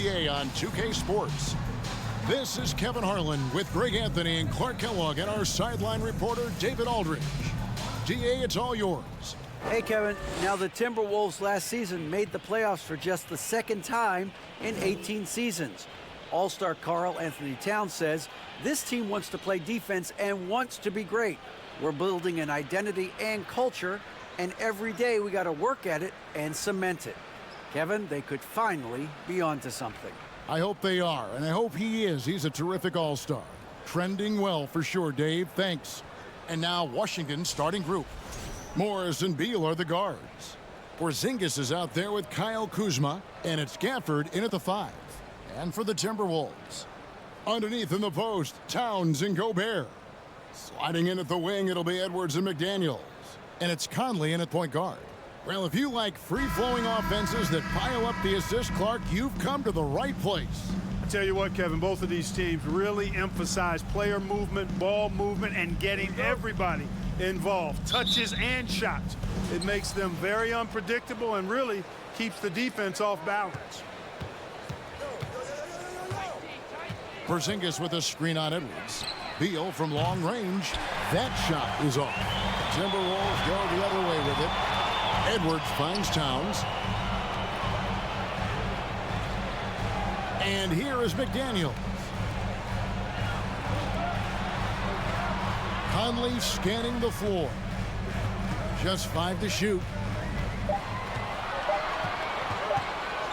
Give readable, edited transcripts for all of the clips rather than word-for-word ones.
NBA on 2K Sports. This is Kevin Harlan with Greg Anthony and Clark Kellogg and our sideline reporter, David Aldridge. DA, it's all yours. Hey, Kevin. Now, the Timberwolves last season made the playoffs for just the second time in 18 seasons. All-star Karl Anthony Towns says this team wants to play defense and wants to be great. We're building an identity and culture, and every day we got to work at it and cement it. Kevin, they could finally be onto something. I hope they are, and I hope he is. He's a terrific all-star. Trending well for sure, Dave. Thanks. And now Washington's starting group. Morris and Beal are the guards. Porzingis is out there with Kyle Kuzma, and it's Gafford in at the 5. And for the Timberwolves, underneath in the post, Towns and Gobert. Sliding in at the wing, it'll be Edwards and McDaniels. And it's Conley in at point guard. Well, if you like free-flowing offenses that pile up the assist, Clark, you've come to the right place. I tell you what, Kevin, both of these teams really emphasize player movement, ball movement, and getting everybody involved, touches and shots. It makes them very unpredictable and really keeps the defense off balance. Porzingis with a screen on Edwards. Beal from long range. That shot is off. Timberwolves go the other way with it. Edwards finds Towns. And here is McDaniels. Conley scanning the floor. Just 5 to shoot.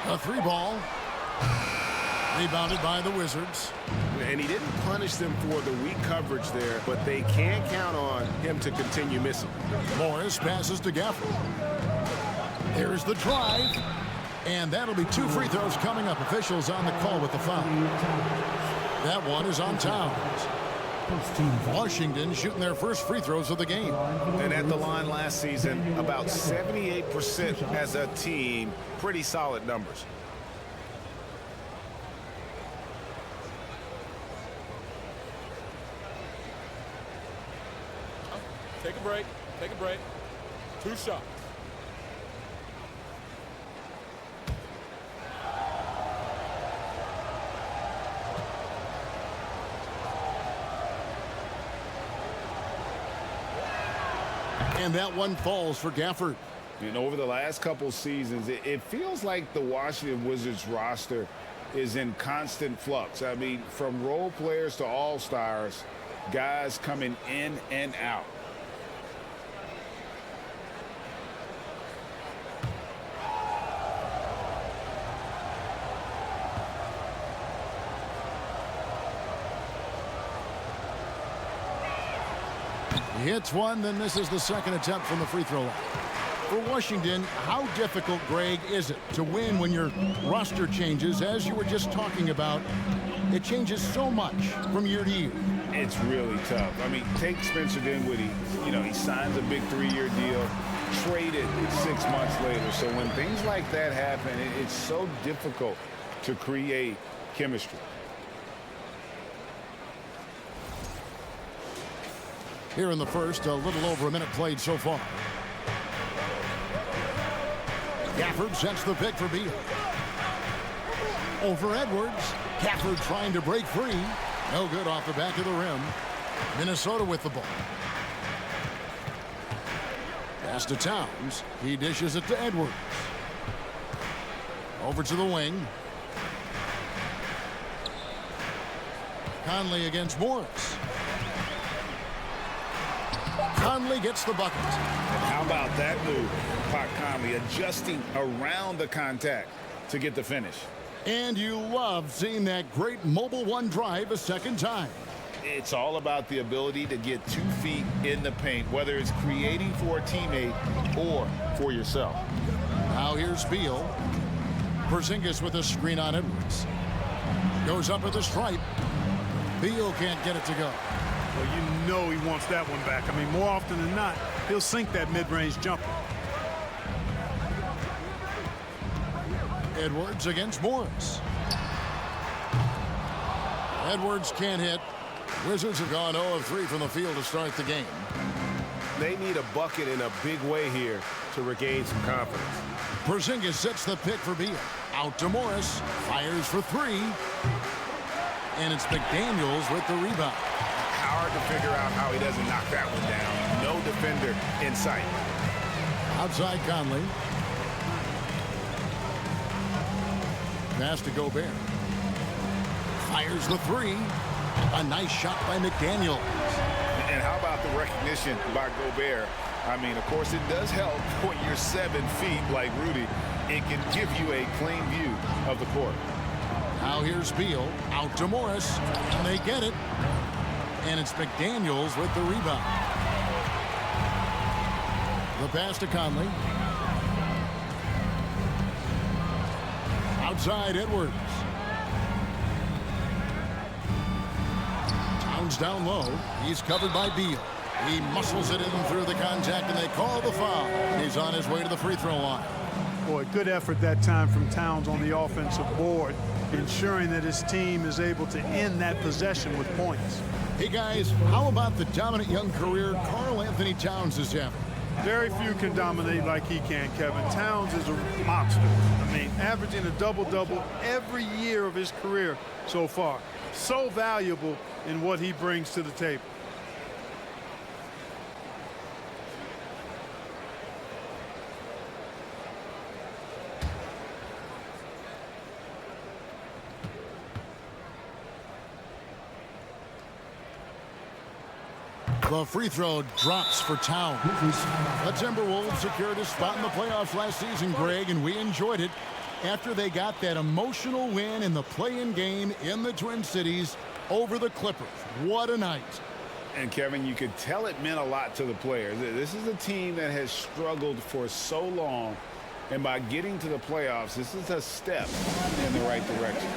A 3-ball. Rebounded by the Wizards. And he didn't punish them for the weak coverage there, but they can't count on him to continue missing. Morris passes to Gafford. Here's the drive. And that'll be 2 free throws coming up. Officials on the call with the foul. That one is on Towns. Washington shooting their first free throws of the game. And at the line last season, about 78% as a team. Pretty solid numbers. Take a break. Take a break. 2 shots. And that one falls for Gafford. And over the last couple seasons, it feels like the Washington Wizards roster is in constant flux. I mean, from role players to all-stars, guys coming in and out. He hits one, then misses the second attempt from the free throw line. For Washington, how difficult, Greg, is it to win when your roster changes, as you were just talking about? It changes so much from year to year. It's really tough. I mean, take Spencer Dinwiddie. You know, he signs a big 3-year deal, traded 6 months later. So when things like that happen, it's so difficult to create chemistry. Here in the first, a little over a minute played so far. Gafford sets the pick for Beal. Over Edwards. Gafford trying to break free. No good off the back of the rim. Minnesota with the ball. Pass to Towns. He dishes it to Edwards. Over to the wing. Conley against Morris. Conley gets the bucket. And how about that move? Pot Conley adjusting around the contact to get the finish. And you love seeing that great mobile one drive a second time. It's all about the ability to get 2 feet in the paint, whether it's creating for a teammate or for yourself. Now here's Beal. Porzingis with a screen on Edwards. Goes up at the stripe. Beal can't get it to go. Well, you know he wants that one back. I mean, more often than not, he'll sink that mid-range jumper. Edwards against Morris. Edwards can't hit. Wizards have gone 0 of 3 from the field to start the game. They need a bucket in a big way here to regain some confidence. Porzingis sets the pick for Beal. Out to Morris. Fires for three. And it's McDaniels with the rebound. Hard to figure out how he doesn't knock that one down. No defender in sight. Outside Conley. Pass to Gobert. Fires the three. A nice shot by McDaniels. And how about the recognition by Gobert? I mean, of course, it does help when you're 7 feet like Rudy. It can give you a clean view of the court. Now here's Beal. Out to Morris. And they get it. And it's McDaniels with the rebound. The pass to Conley. Outside Edwards. Towns down low. He's covered by Beal. He muscles it in through the contact, and they call the foul. He's on his way to the free throw line. Boy, good effort that time from Towns on the offensive board, ensuring that his team is able to end that possession with points. Hey, guys, how about the dominant young career Karl Anthony Towns is having? Very few can dominate like he can, Kevin. Towns is a monster. I mean, averaging a double-double every year of his career so far. So valuable in what he brings to the table. The free throw drops for Towns. The Timberwolves secured a spot in the playoffs last season, Greg, and we enjoyed it after they got that emotional win in the play-in game in the Twin Cities over the Clippers. What a night. And, Kevin, you could tell it meant a lot to the players. This is a team that has struggled for so long, and by getting to the playoffs, this is a step in the right direction.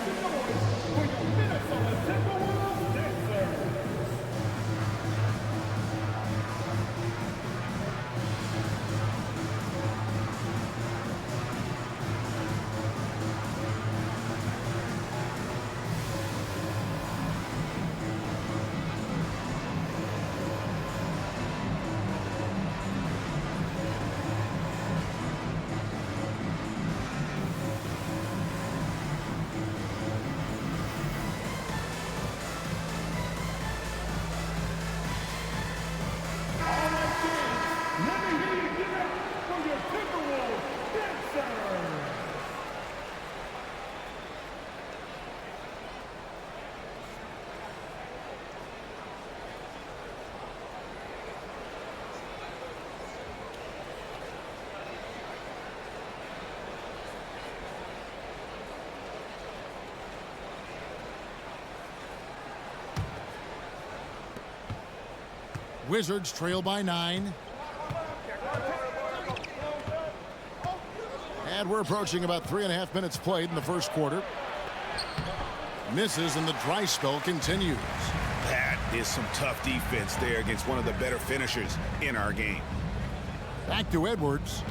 Wizards trail by 9. And we're approaching about 3.5 minutes played in the first quarter. Misses and the dry spell continues. That is some tough defense there against one of the better finishers in our game. Back to Edwards.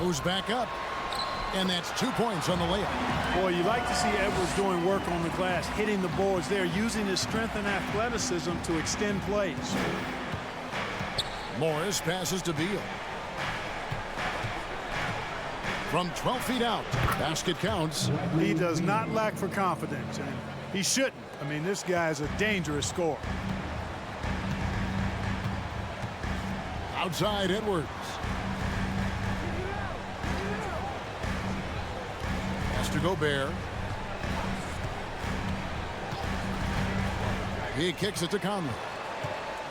Goes back up. And that's 2 points on the layup. Boy, you like to see Edwards doing work on the glass, hitting the boards there, using his strength and athleticism to extend plays. Morris passes to Beal. From 12 feet out, basket counts. He does not lack for confidence, and he shouldn't. I mean, this guy is a dangerous scorer. Outside Edwards. To Gobert. He kicks it to Conley.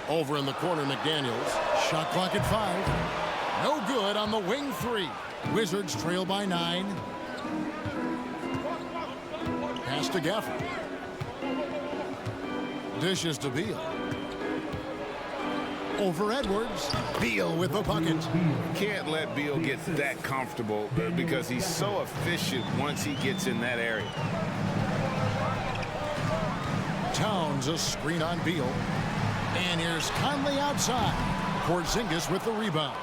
Over in the corner, McDaniels. Shot clock at 5. No good on the wing 3. Wizards trail by 9. Pass to Gafford. Dishes to Beal. Over Edwards. Beal with the bucket. Can't let Beal get that comfortable because he's so efficient once he gets in that area. Towns a screen on Beal. And here's Conley outside. Porzingis with the rebound.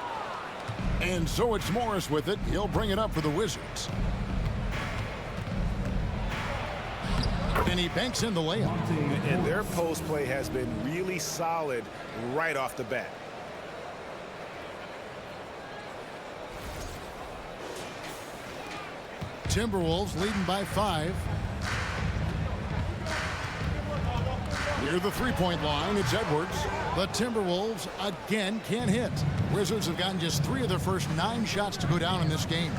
And so it's Morris with it. He'll bring it up for the Wizards. And he banks in the layup. And their post play has been really solid right off the bat. Timberwolves leading by 5. Near the three-point line, it's Edwards. The Timberwolves again can't hit. Wizards have gotten just 3 of their first 9 shots to go down in this game.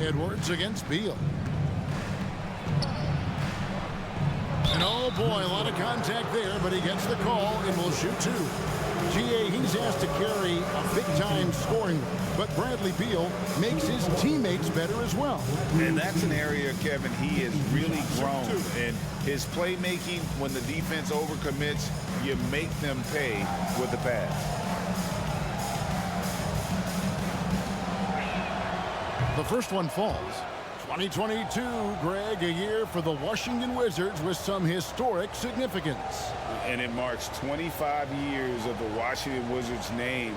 Edwards against Beal. And oh boy, a lot of contact there, but he gets the call and will shoot 2. GA, he's asked to carry a big-time scoring, but Bradley Beal makes his teammates better as well. And that's an area, Kevin, he has really grown. And his playmaking, when the defense overcommits, you make them pay with the pass. The first one falls. 2022, Greg, a year for the Washington Wizards with some historic significance. And it marks 25 years of the Washington Wizards name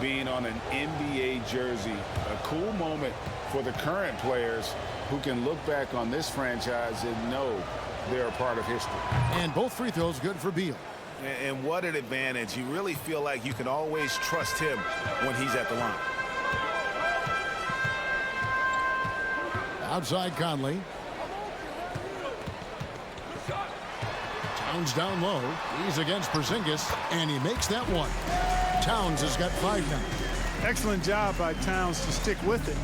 being on an NBA jersey. A cool moment for the current players who can look back on this franchise and know they're a part of history. And both free throws good for Beal. And what an advantage. You really feel like you can always trust him when he's at the line. Outside Conley. Towns down low. He's against Porzingis, and he makes that one. Towns has got 5 now. Excellent job by Towns to stick with it.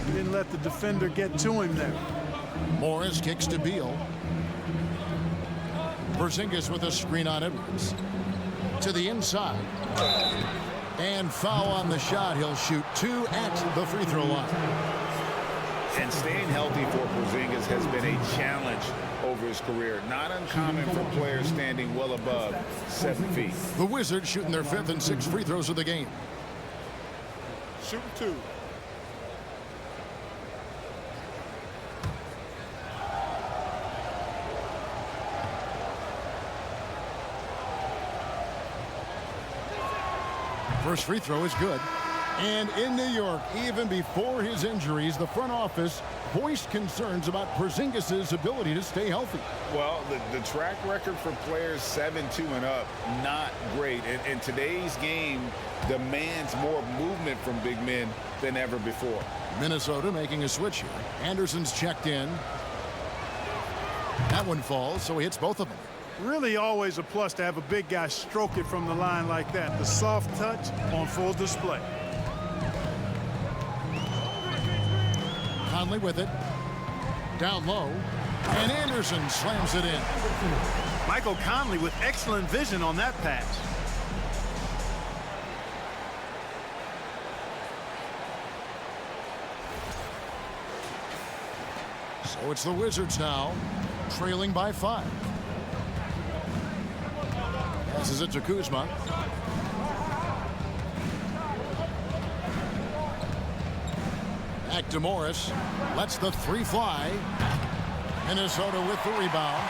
He didn't let the defender get to him there. Morris kicks to Beal. Porzingis with a screen on Edwards. To the inside. And foul on the shot. He'll shoot 2 at the free throw line. And staying healthy for Porzingis has been a challenge over his career. Not uncommon for players standing well above 7 feet. The Wizards shooting their 5th and 6th free throws of the game. Shooting 2. First free throw is good. And in New York, even before his injuries, the front office voiced concerns about Porzingis' ability to stay healthy. Well, the track record for players 7-2 and up, not great. And today's game demands more movement from big men than ever before. Minnesota making a switch here. Anderson's checked in. That one falls, so he hits both of them. Really always a plus to have a big guy stroke it from the line like that. The soft touch on full display. Conley with it. Down low. And Anderson slams it in. Michael Conley with excellent vision on that pass. So it's the Wizards now, trailing by 5. Passes it to Kuzma. Back to Morris. Lets the 3 fly. Minnesota with the rebound.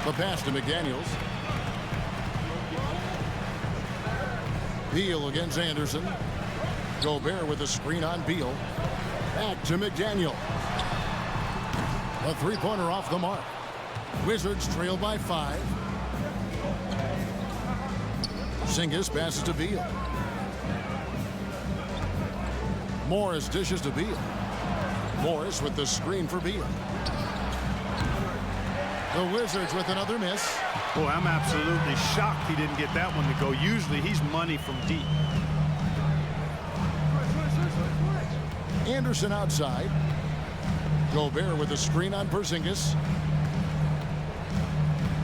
The pass to McDaniels. Beal against Anderson. Gobert with a screen on Beal. Back to McDaniel. A 3-pointer off the mark. Wizards trail by 5. Porzingis passes to Beal. Morris dishes to Beal. Morris with the screen for Beal. The Wizards with another miss. Boy, I'm absolutely shocked he didn't get that one to go. Usually he's money from deep. Anderson outside. Gobert with a screen on Porzingis.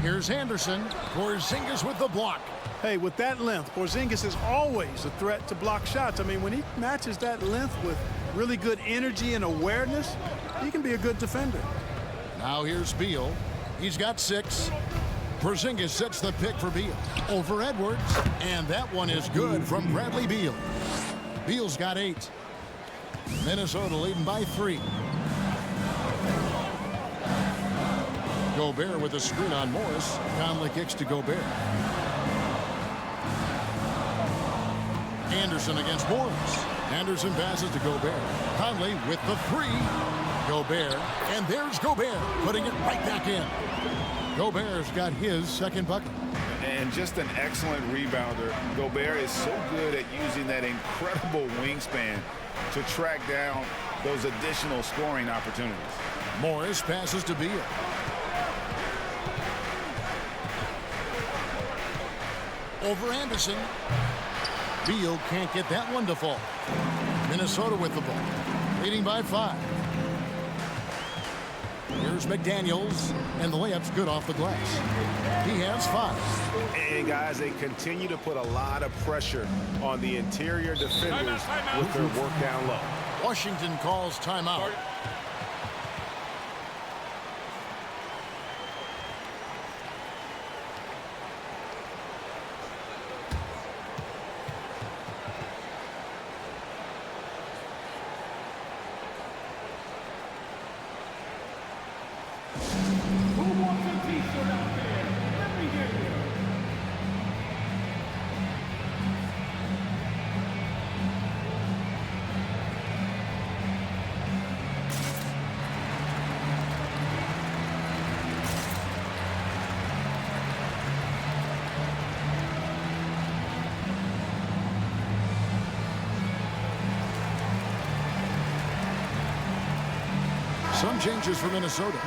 Here's Anderson. Porzingis with the block. Hey, with that length, Porzingis is always a threat to block shots. I mean, when he matches that length with really good energy and awareness, he can be a good defender. Now here's Beal. He's got 6. Porzingis sets the pick for Beal. Over Edwards. And that one is good from Bradley Beal. Beal's got 8. Minnesota leading by 3. Gobert with a screen on Morris. Conley kicks to Gobert. Anderson against Morris. Anderson passes to Gobert. Conley with the 3. Gobert. And there's Gobert putting it right back in. Gobert's got his second bucket. And just an excellent rebounder. Gobert is so good at using that incredible wingspan to track down those additional scoring opportunities. Morris passes to Beal. Over Anderson. Beal can't get that one to fall. Minnesota with the ball, leading by 5. Here's McDaniels, and the layup's good off the glass. He has 5. And guys, they continue to put a lot of pressure on the interior defenders with their work down low. Washington calls timeout. Some changes for Minnesota.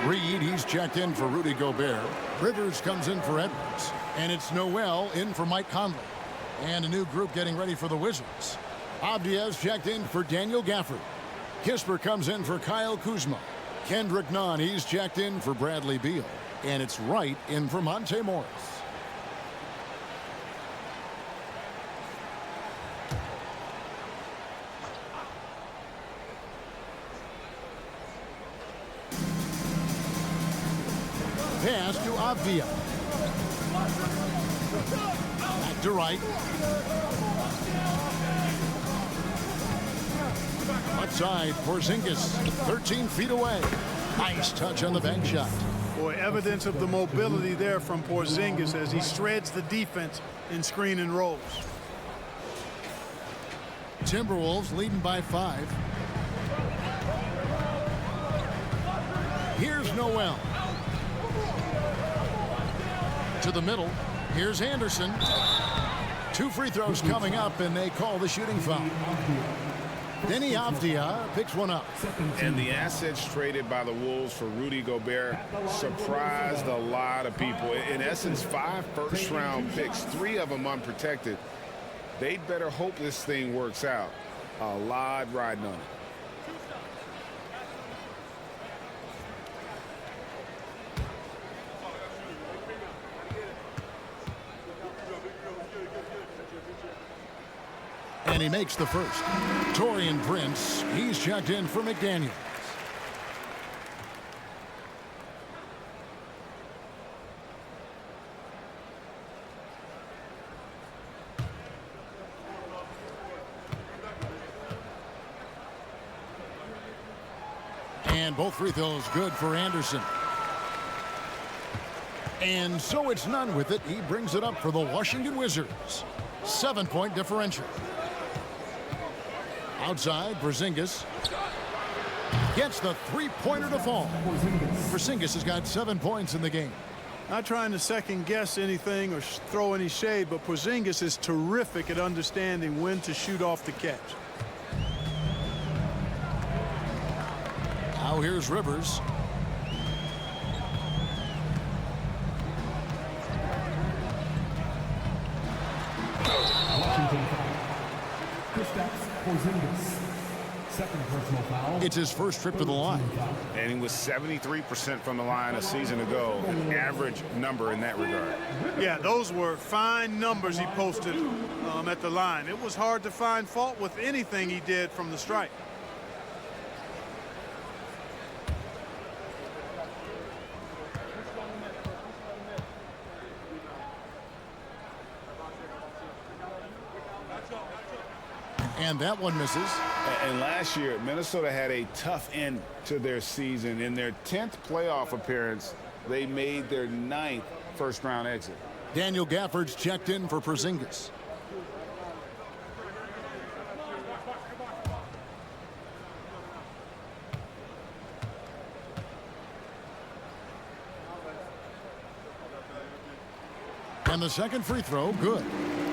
Reed, he's checked in for Rudy Gobert. Rivers comes in for Edwards. And it's Noel in for Mike Conley. And a new group getting ready for the Wizards. Abdias checked in for Daniel Gafford. Kisper comes in for Kyle Kuzma. Kendrick Nunn, he's checked in for Bradley Beal. And it's Wright in for Monte Morris. Pass to Avdia. Back to Wright. Outside, Porzingis, 13 feet away. Nice touch on the bank shot. Boy, evidence of the mobility there from Porzingis as he shreds the defense in screen and rolls. Timberwolves leading by 5. Here's Noel. To the middle. Here's Anderson. 2 free throws coming up, and they call the shooting foul. Denny Avdia picks one up. And the assets traded by the Wolves for Rudy Gobert surprised a lot of people. In essence, 5 first-round picks, 3 of them unprotected. They'd better hope this thing works out. A lot riding on it. And he makes the first. Taurean Prince, he's checked in for McDaniels. And both free throws good for Anderson. And so it's none with it. He brings it up for the Washington Wizards. 7-point differential. Outside, Porzingis gets the three-pointer to fall. Porzingis has got 7 points in the game. Not trying to second-guess anything or throw any shade, but Porzingis is terrific at understanding when to shoot off the catch. Now here's Rivers. Second personal foul. It's his first trip to the line. And he was 73% from the line a season ago, an average number in that regard. Yeah, those were fine numbers he posted at the line. It was hard to find fault with anything he did from the stripe. And that one misses. And last year, Minnesota had a tough end to their season. In their 10th playoff appearance, they made their 9th first-round exit. Daniel Gafford's checked in for Porzingis. And the second free throw, good.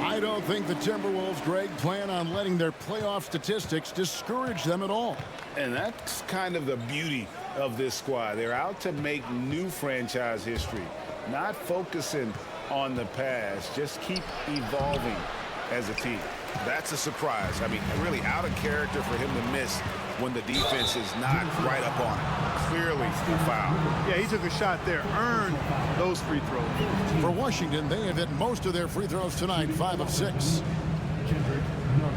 I don't think the Timberwolves, Greg, plan on letting their playoff statistics discourage them at all. And that's kind of the beauty of this squad. They're out to make new franchise history, not focusing on the past. Just keep evolving as a team. That's a surprise. I mean, really out of character for him to miss when the defense is not right up on it. Clearly a foul. Yeah, he took a shot there, earned those free throws. For Washington, they have hit most of their free throws tonight, 5 of 6. Kendrick, Nunn.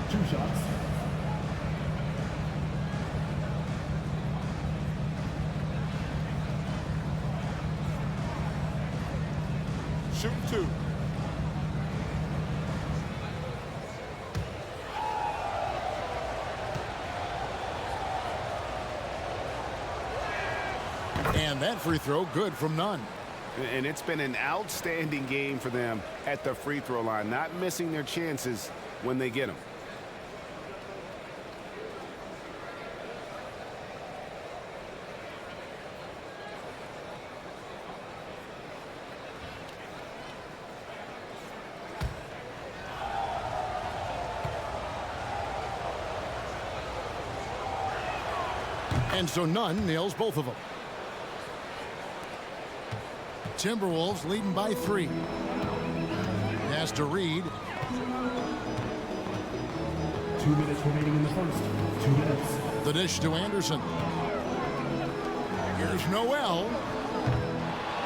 2 shots. Shoot 2. And that free throw, good from Nunn. And it's been an outstanding game for them at the free throw line, not missing their chances when they get them. And so Nunn nails both of them. Timberwolves leading by 3. Pass to Reed. 2 minutes remaining in the first. 2 minutes. The dish to Anderson. Here's Noel.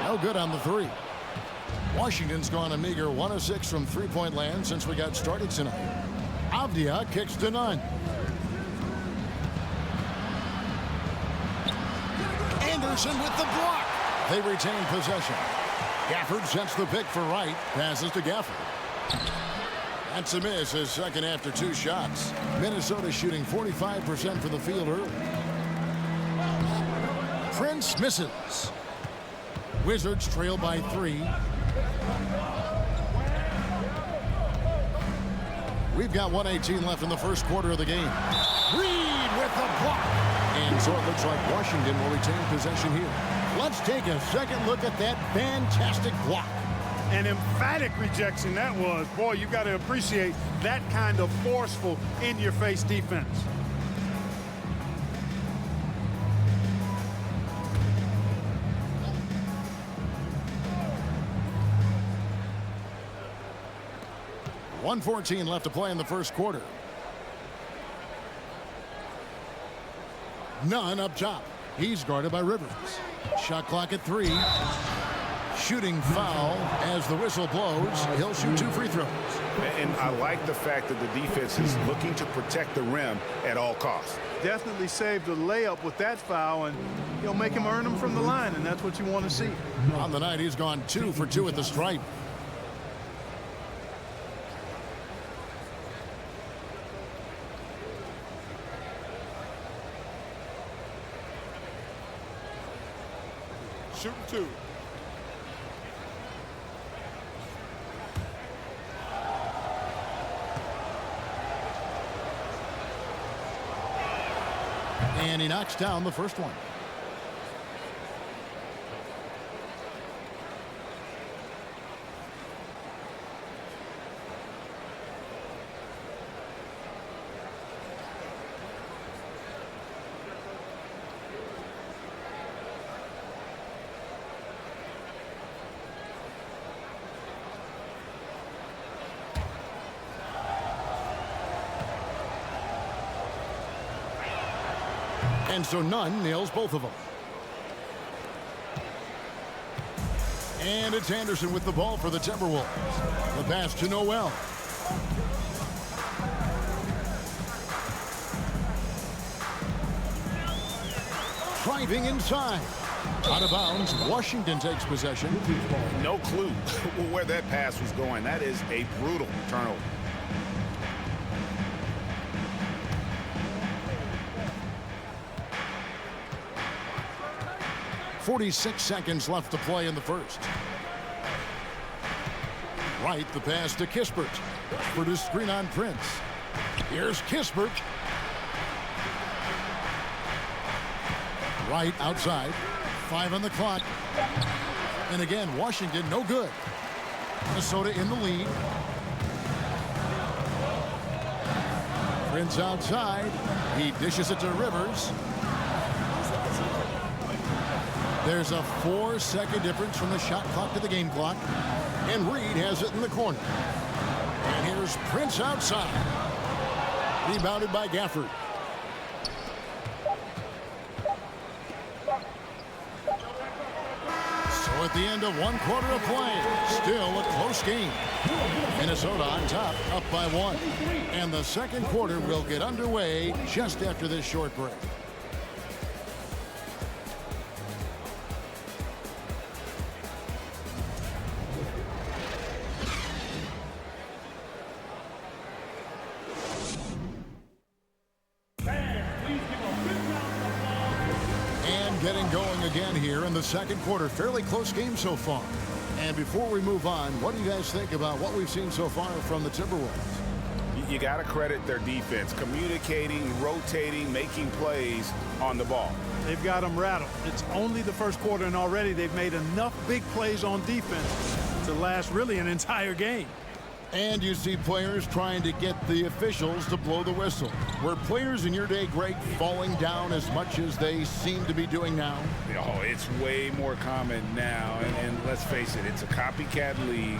No good on the 3. Washington's gone a meager 1 of 6 from three-point land since we got started tonight. Avdia kicks to Nunn. Anderson with the block. They retain possession. Gafford sets the pick for Wright. Passes to Gafford. That's a miss, his second after 2 shots. Minnesota shooting 45% from the field early. Prince misses. Wizards trail by 3. We've got 1:18 left in the first quarter of the game. Reed with the block. And so it looks like Washington will retain possession here. Let's take a second look at that fantastic block. An emphatic rejection that was. Boy, you got to appreciate that kind of forceful in-your-face defense. .114 left to play in the first quarter. Nunn up top. He's guarded by Rivers. Shot clock at 3. Shooting foul as the whistle blows. He'll shoot 2 free throws. And I like the fact that the defense is looking to protect the rim at all costs. Definitely saved a layup with that foul, and you'll make him earn them from the line, and that's what you want to see. On the night, he's gone 2 for 2 at the stripe. Shoot 2. And he knocks down the first one. And so Nunn nails both of them. And it's Anderson with the ball for the Timberwolves. The pass to Noel. Driving inside. Out of bounds. Washington takes possession. No clue where that pass was going. That is a brutal turnover. 46 seconds left to play in the first. Right, the pass to Kispert. For the screen on Prince. Here's Kispert. Right outside. 5 on the clock. And again, Washington no good. Minnesota in the lead. Prince outside. He dishes it to Rivers. There's a 4-second difference from the shot clock to the game clock. And Reed has it in the corner. And here's Prince outside. Rebounded by Gafford. So at the end of 1 quarter of play, still a close game. Minnesota on top, up by 1. And the second quarter will get underway just after this short break. Getting going again here in the second quarter. Fairly close game so far. And before we move on, what do you guys think about what we've seen so far from the Timberwolves? You got to credit their defense, communicating, rotating, making plays on the ball. They've got them rattled. It's only the first quarter, and already they've made enough big plays on defense to last really an entire game. And you see players trying to get the officials to blow the whistle. Were players in your day, Greg, falling down as much as they seem to be doing now? Oh, it's way more common now. And let's face it, it's a copycat league.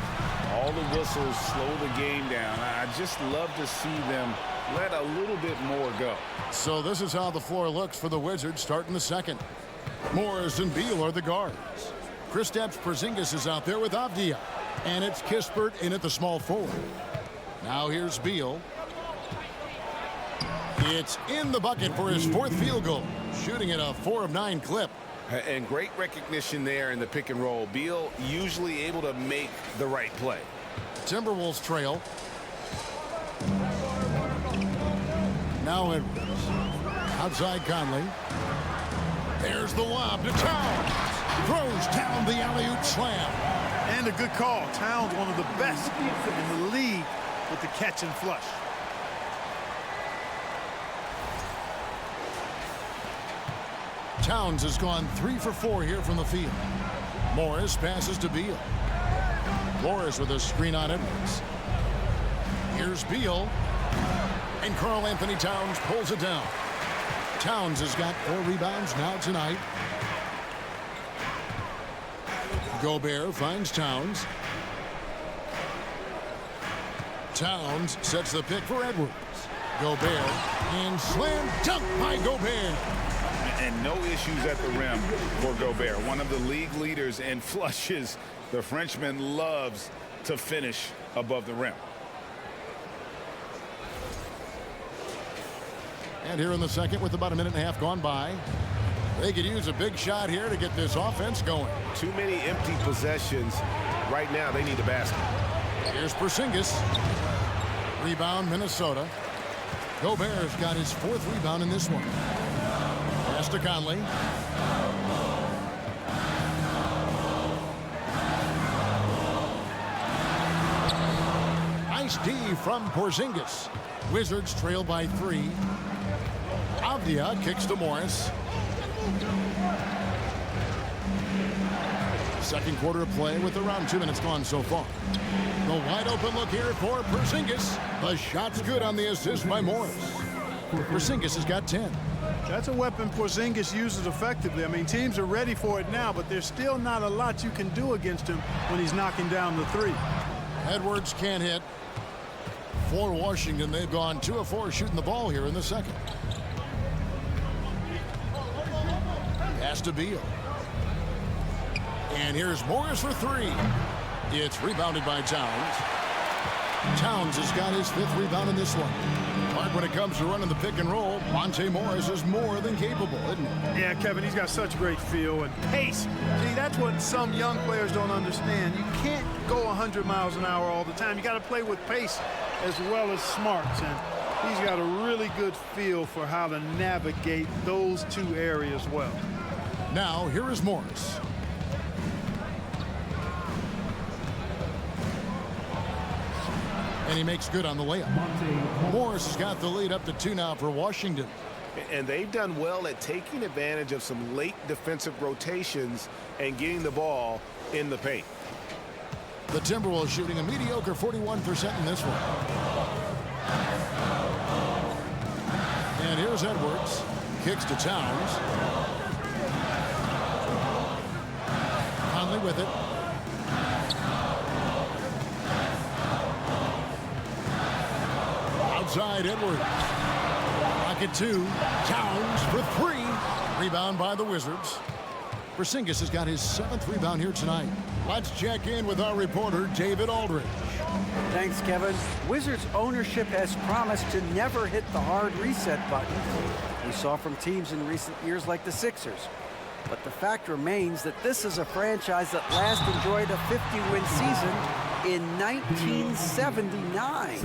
All the whistles slow the game down. I just love to see them let a little bit more go. So this is how the floor looks for the Wizards starting the second. Morris and Beal are the guards. Kristaps Porzingis is out there with Avdia. And it's Kispert in at the small forward. Now here's Beal. It's in the bucket for his 4th field goal. Shooting at a 4 of 9 clip. And great recognition there in the pick and roll. Beal usually able to make the right play. Timberwolves trail. Now Edwards. Outside Conley. There's the lob to Towns. Throws down the alley-oop slam. And a good call. Towns, one of the best in the league with the catch and flush. Towns has gone 3 for 4 here from the field. Morris passes to Beal. Morris with a screen on Edwards. Here's Beal. And Karl Anthony Towns pulls it down. Towns has got 4 rebounds now tonight. Gobert finds Towns. Towns sets the pick for Edwards. Gobert and slam dunk by Gobert. And no issues at the rim for Gobert. One of the league leaders in flushes. The Frenchman loves to finish above the rim. And here in the second with about a minute and a half gone by. They could use a big shot here to get this offense going. Too many empty possessions. Right now, they need the basket. Here's Porzingis. Rebound, Minnesota. Gobert's got his 4th rebound in this one. Pass to Conley. Nice D from Porzingis. Wizards trail by 3. Avdia kicks to Morris. Second quarter of play with around 2 minutes gone so far. The wide open look here for Porzingis. The shot's good on the assist by Morris. Porzingis has got 10. That's a weapon Porzingis uses effectively. I mean, teams are ready for it now, but there's still not a lot you can do against him when he's knocking down the 3. Edwards can't hit. For Washington, they've gone 2 of 4 shooting the ball here in the second. Pass to Beal. And here's Morris for 3. It's rebounded by Towns. Towns has got his 5th rebound in this one. But when it comes to running the pick and roll, Monte Morris is more than capable, isn't he? Yeah, Kevin, he's got such great feel and pace. See, that's what some young players don't understand. You can't go 100 miles an hour all the time. You got to play with pace as well as smarts. And he's got a really good feel for how to navigate those 2 areas well. Now, here is Morris. And he makes good on the layup. Morris has got the lead up to 2 now for Washington. And they've done well at taking advantage of some late defensive rotations and getting the ball in the paint. The Timberwolves shooting a mediocre 41% in this one. And here's Edwards. Kicks to Towns. Conley with it. Outside Edwards. Rocket 2. Towns for 3. Rebound by the Wizards. Porzingis has got his 7th rebound here tonight. Let's check in with our reporter, David Aldridge. Thanks, Kevin. Wizards ownership has promised to never hit the hard reset button we saw from teams in recent years like the Sixers. But the fact remains that this is a franchise that last enjoyed a 50-win season in 1979.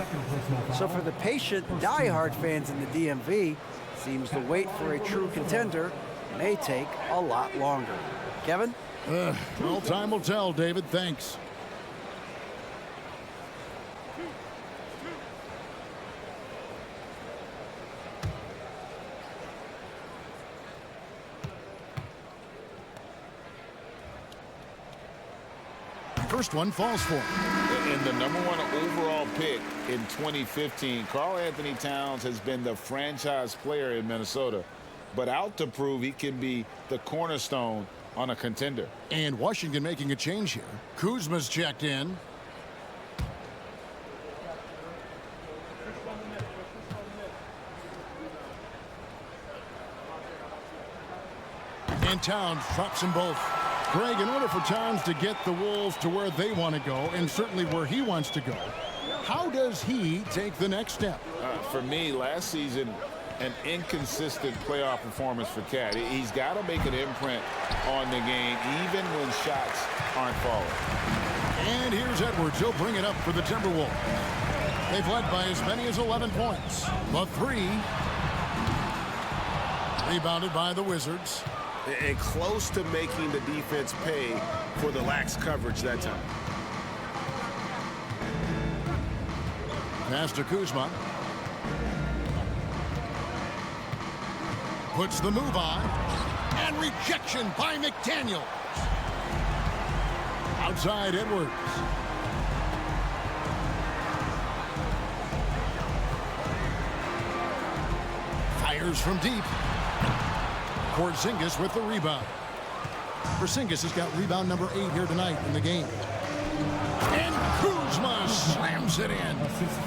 So for the patient, diehard fans in the DMV, seems the wait for a true contender may take a lot longer. Kevin? Well, time will tell, David. Thanks. First one falls for him. And the #1 overall pick in 2015, Karl Anthony Towns has been the franchise player in Minnesota, but out to prove he can be the cornerstone on a contender. And Washington making a change here. Kuzma's checked in. And Towns drops them both. Greg, in order for Towns to get the Wolves to where they want to go, and certainly where he wants to go, how does he take the next step? For me, last season, an inconsistent playoff performance for Cat. He's got to make an imprint on the game, even when shots aren't falling. And here's Edwards. He'll bring it up for the Timberwolves. They've led by as many as 11 points. The 3. Rebounded by the Wizards. And close to making the defense pay for the lax coverage that time. Pass to Kuzma. Puts the move on. And rejection by McDaniel. Outside Edwards. Fires from deep. Porzingis with the rebound. Porzingis has got rebound number 8 here tonight in the game. And Kuzma slams it in.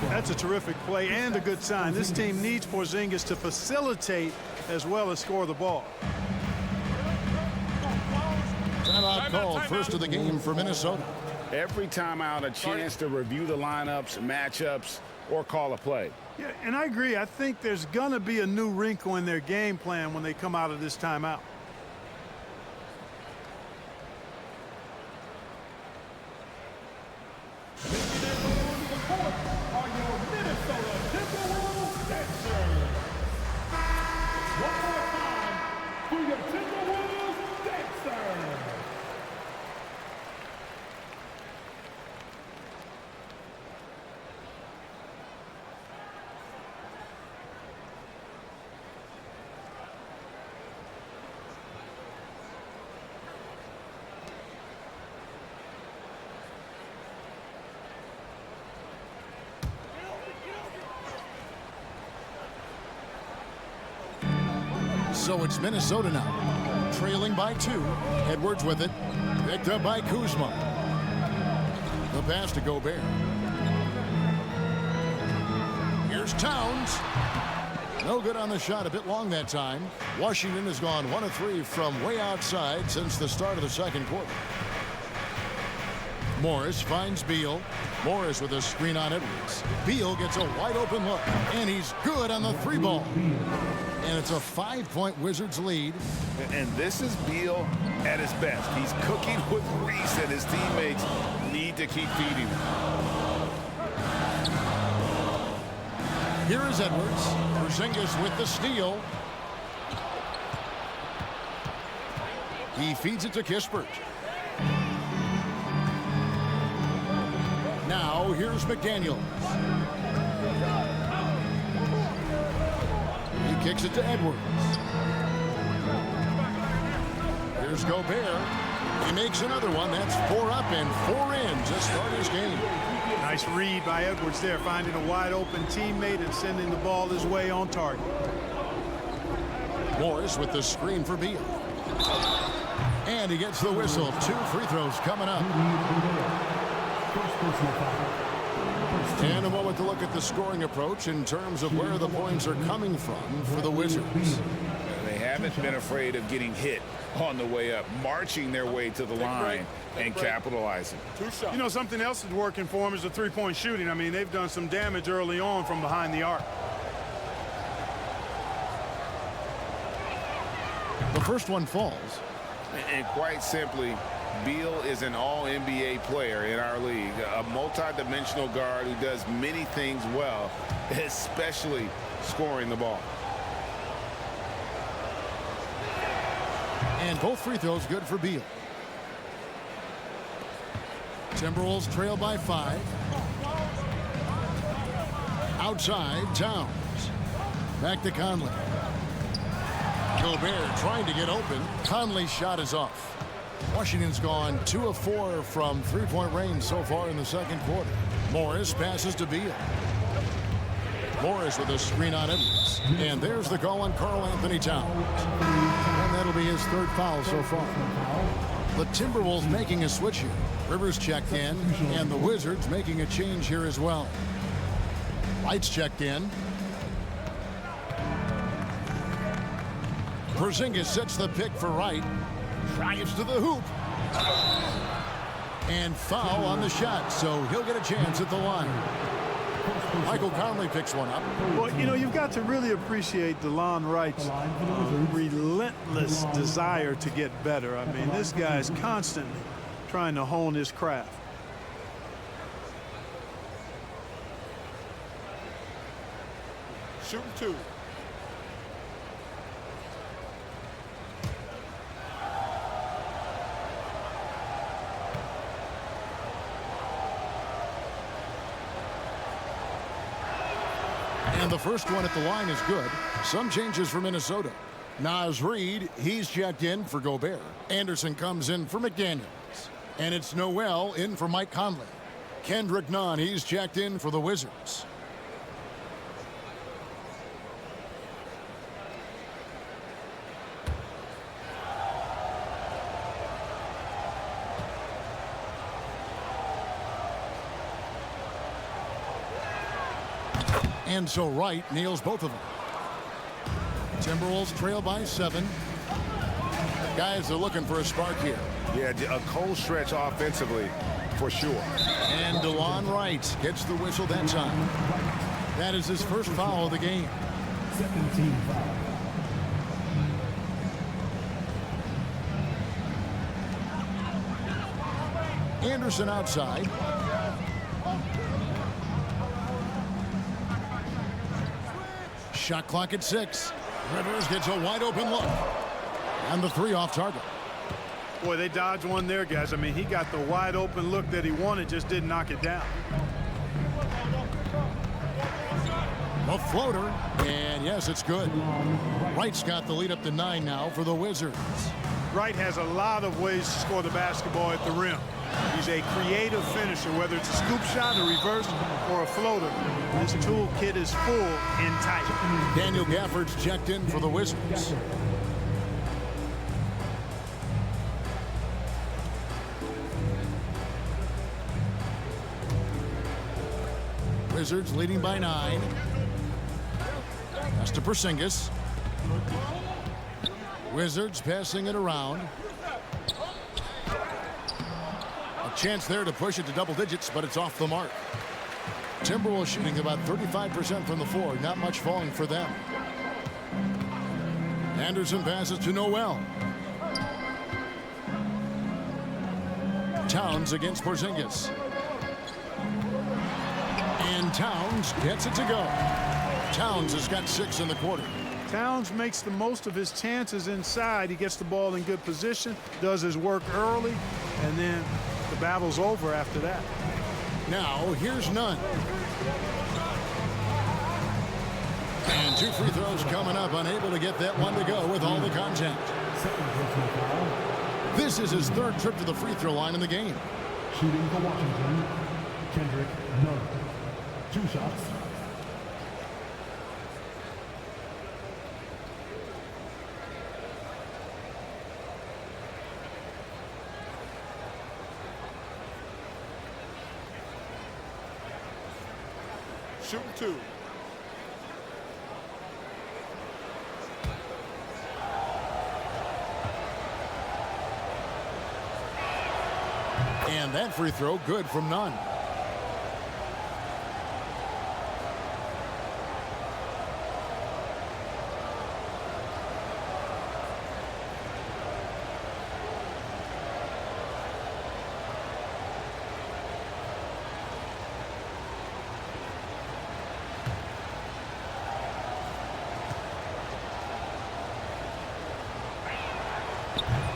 That's a terrific play and a good sign. This team needs Porzingis to facilitate as well as score the ball. Timeout called, first of the game for Minnesota. Every time out, a chance to review the lineups, matchups, or call a play. Yeah, and I agree. I think there's going to be a new wrinkle in their game plan when they come out of this timeout. Are your Minnesota Timberwolves dancers? One more time for your Timberwolves dancers. So it's Minnesota now, trailing by 2. Edwards with it, picked up by Kuzma. The pass to Gobert. Here's Towns. No good on the shot, a bit long that time. Washington has gone 1 of 3 from way outside since the start of the second quarter. Morris finds Beal. Morris with a screen on Edwards. Beal gets a wide open look, and he's good on the 3-ball. And it's a 5-point Wizards lead. And this is Beal at his best. He's cooking with grease, and his teammates need to keep feeding him. Here is Edwards. Porzingis with the steal. He feeds it to Kispert. Now here's McDaniel. He kicks it to Edwards. Here's Gobert. He makes another one. That's 4 up and 4 in to start his game. Nice read by Edwards there, finding a wide open teammate and sending the ball his way on target. Morris with the screen for Beal. And he gets the whistle. 2 free throws coming up. And a moment to look at the scoring approach in terms of where the points are coming from for the Wizards. They haven't been afraid of getting hit on the way up, marching their way to the line and capitalizing. 2 shots. You know, something else that's working for them is the three-point shooting. I mean, they've done some damage early on from behind the arc. The first one falls. And quite simply, Beal is an all-NBA player in our league, a multi-dimensional guard who does many things well, especially scoring the ball. And both free throws good for Beal. Timberwolves trail by 5. Outside, Towns. Back to Conley. Gobert trying to get open. Conley's shot is off. Washington's gone 2 of 4 from three-point range so far in the second quarter. Morris passes to Beal. Morris with a screen on Edwards. And there's the call on Karl Anthony Towns. And that'll be his 3rd foul so far. The Timberwolves making a switch here. Rivers checked in, and the Wizards making a change here as well. Lights checked in. Porzingis sets the pick for Wright. Drives to the hoop. And foul on the shot, so he'll get a chance at the line. Michael Conley picks one up. Well, you know, you've got to really appreciate DeLon Wright's relentless desire to get better. I mean, this guy's constantly trying to hone his craft. Shooting 2. And the first one at the line is good. Some changes for Minnesota. Naz Reid, he's checked in for Gobert. Anderson comes in for McDaniels. And it's Noel in for Mike Conley. Kendrick Nunn, he's checked in for the Wizards. And so Wright nails both of them. Timberwolves trail by 7. Guys are looking for a spark here. Yeah, a cold stretch offensively for sure. And DeLon Wright gets the whistle that time. That is his first foul of the game. 17 foul. Anderson outside. Shot clock at 6. Rivers gets a wide open look. And the 3 off target. Boy, they dodged one there, guys. I mean, he got the wide open look that he wanted, just didn't knock it down. A floater, and yes, it's good. Wright's got the lead up to 9 now for the Wizards. Wright has a lot of ways to score the basketball at the rim. He's a creative finisher, whether it's a scoop shot, a reverse, or a floater. This toolkit is full and tight. Daniel Gafford's checked in for the Wizards. Wizards leading by 9. That's to Porzingis. Wizards passing it around. A chance there to push it to double digits, but it's off the mark. Timberwolves shooting about 35% from the floor. Not much falling for them. Anderson passes to Noel. Towns against Porzingis. And Towns gets it to go. Towns has got 6 in the quarter. Towns makes the most of his chances inside. He gets the ball in good position, does his work early, and then the battle's over after that. Now, here's Nunn. And 2 free throws coming up. Unable to get that one to go with all the contact. This is his third trip to the free throw line in the game. Shooting for Washington, Kendrick Nunn. 2 shots. Shooting 2. And that free throw good from Nunn.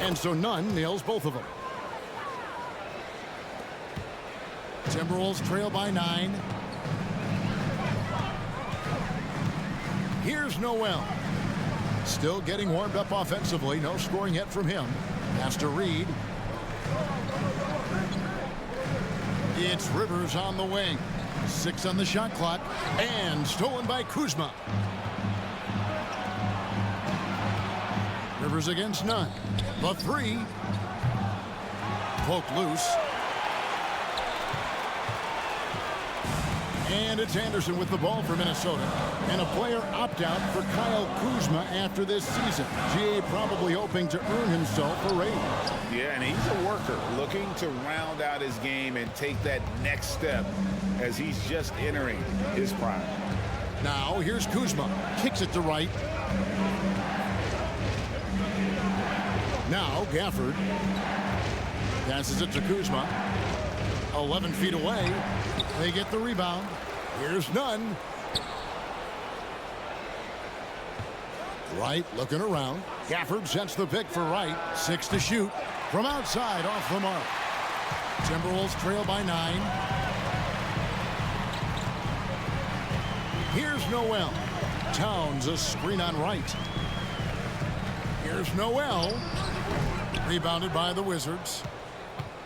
And so Nunn nails both of them. Timberwolves trail by 9. Here's Noel. Still getting warmed up offensively. No scoring yet from him. Pass to Reed. It's Rivers on the wing. 6 on the shot clock. And stolen by Kuzma. Rivers against Nunn. The 3. Poked loose. And it's Anderson with the ball for Minnesota. And a player opt-out for Kyle Kuzma after this season. GA probably hoping to earn himself a raise. Yeah, and he's a worker looking to round out his game and take that next step as he's just entering his prime. Now here's Kuzma. Kicks it to right. Now Gafford passes it to Kuzma. 11 feet away. They get the rebound. Here's Nunn. Wright looking around. Gafford sets the pick for Wright. 6 to shoot. From outside, off the mark. Timberwolves trail by 9. Here's Noel. Towns a screen on Wright. Here's Noel. Rebounded by the Wizards.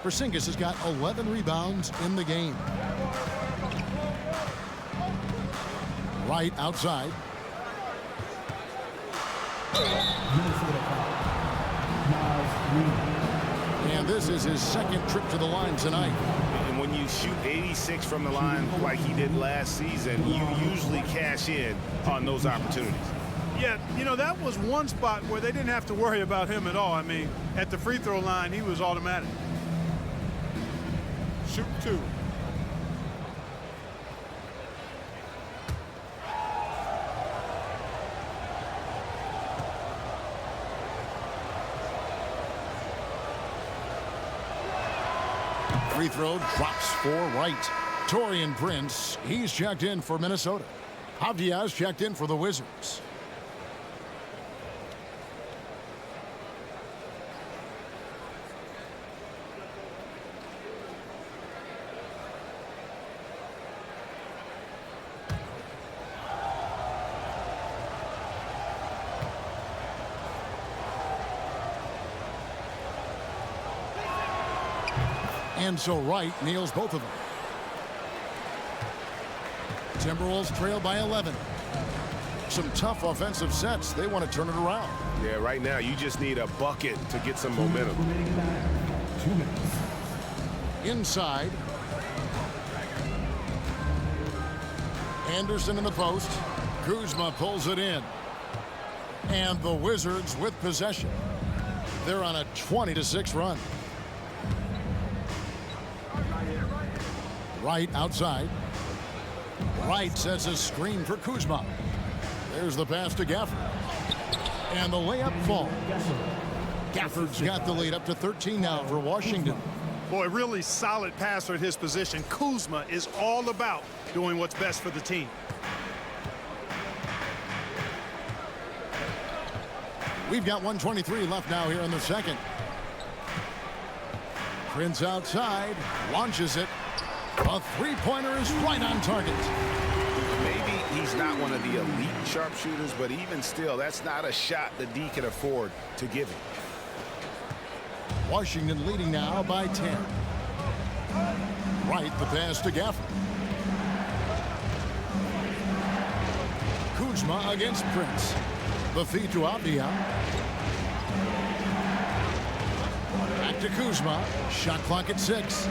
Porzingis has got 11 rebounds in the game. Right outside. And this is his second trip to the line tonight. And when you shoot 86 from the line like he did last season, you usually cash in on those opportunities. Yeah, you know, that was one spot where they didn't have to worry about him at all. I mean, at the free throw line, he was automatic. Shooting 2. Free throw drops for Wright. Taurean Prince, he's checked in for Minnesota. Avdia's checked in for the Wizards. And so Wright nails both of them. Timberwolves trail by 11. Some tough offensive sets. They want to turn it around. Yeah, right now you just need a bucket to get some momentum. 2 minutes. Inside. Anderson in the post. Kuzma pulls it in. And the Wizards with possession. They're on a 20-6 run. Wright outside. Wright sets a screen for Kuzma. There's the pass to Gafford. And the layup falls. Gafford's got the lead up to 13 now for Washington. Boy, really solid passer at his position. Kuzma is all about doing what's best for the team. We've got 1:23 left now here in the second. Prince outside, launches it. A three-pointer is right on target. Maybe he's not one of the elite sharpshooters, but even still, that's not a shot that D can afford to give him. Washington leading now by 10. Right, the pass to Gafford. Kuzma against Prince. The feed to Avdia. Back to Kuzma. Shot clock at 6.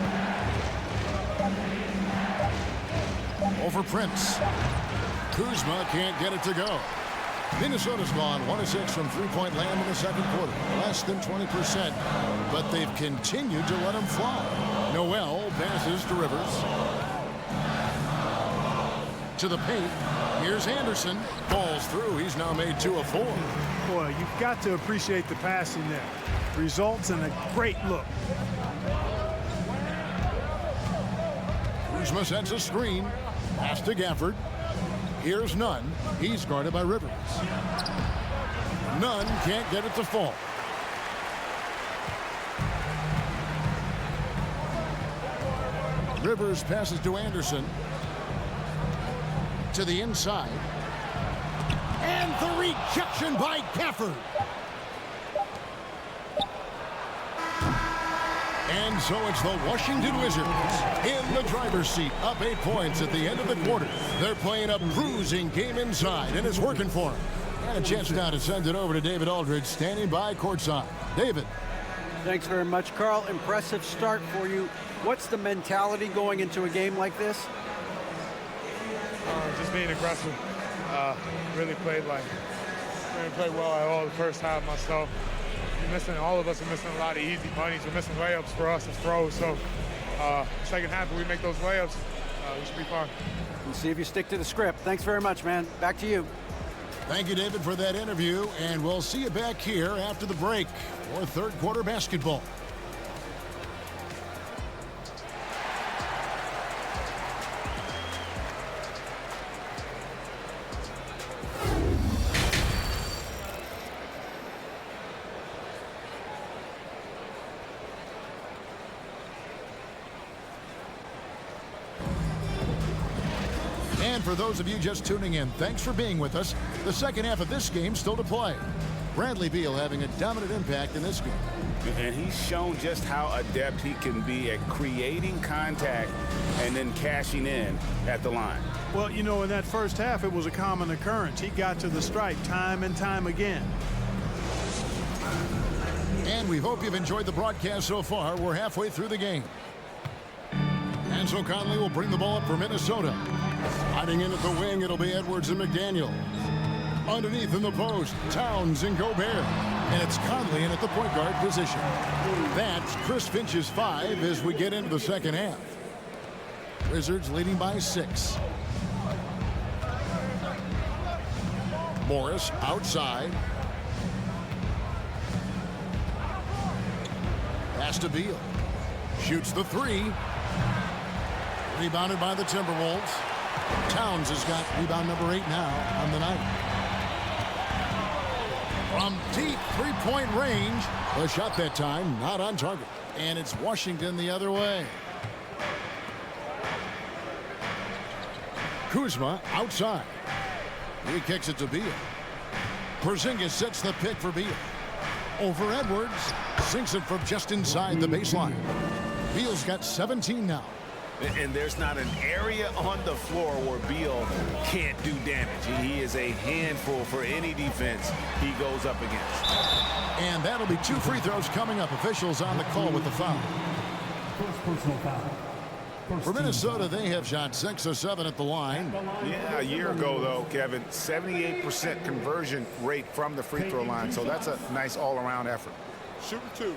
Over Prince. Kuzma can't get it to go. Minnesota's gone 1-6 from three-point land in the second quarter. Less than 20%. But they've continued to let him fly. Noel passes to Rivers. To the paint. Here's Anderson. Falls through. He's now made 2 of 4. Boy, you've got to appreciate the passing there. Results in a great look. Kuzma sets a screen. Pass to Gafford. Here's Nunn. He's guarded by Rivers. Nunn can't get it to fall. Rivers passes to Anderson. To the inside. And the rejection by Gafford. And so it's the Washington Wizards in the driver's seat, up 8 points at the end of the quarter. They're playing a bruising game inside, and it's working for them. And a chance now to send it over to David Aldridge, standing by courtside. David. Thanks very much, Carl. Impressive start for you. What's the mentality going into a game like this? Just being aggressive. Really played well at all the first half myself. All of us are missing a lot of easy bunnies. We're missing layups for us as throws. So second half, if we make those layups, we should be fine. We'll see if you stick to the script. Thanks very much, man. Back to you. Thank you, David, for that interview. And we'll see you back here after the break for third quarter basketball. And for those of you just tuning in, thanks for being with us. The second half of this game still to play. Bradley Beal having a dominant impact in this game. And he's shown just how adept he can be at creating contact and then cashing in at the line. Well, you know, in that first half, it was a common occurrence. He got to the stripe time and time again. And we hope you've enjoyed the broadcast so far. We're halfway through the game. And so Conley will bring the ball up for Minnesota. Hiding in at the wing, it'll be Edwards and McDaniel. Underneath in the post, Towns and Gobert. And it's Conley in at the point guard position. That's Chris Finch's 5 as we get into the second half. Wizards leading by 6. Morris outside. Pass to Beal. Shoots the 3. Rebounded by the Timberwolves. Towns has got rebound number 8 now on the night. From deep three-point range. The shot that time not on target. And it's Washington the other way. Kuzma outside. He kicks it to Beal. Porzingis sets the pick for Beal. Over Edwards. Sinks it from just inside the baseline. Beal's got 17 now. And there's not an area on the floor where Beal can't do damage. He is a handful for any defense he goes up against. And that'll be 2 free throws coming up. Officials on the call with the foul. First personal foul. For Minnesota, they have shot 6 of 7 at the line. Yeah, a year ago, though, Kevin, 78% conversion rate from the free throw line. So that's a nice all-around effort. Shooting 2.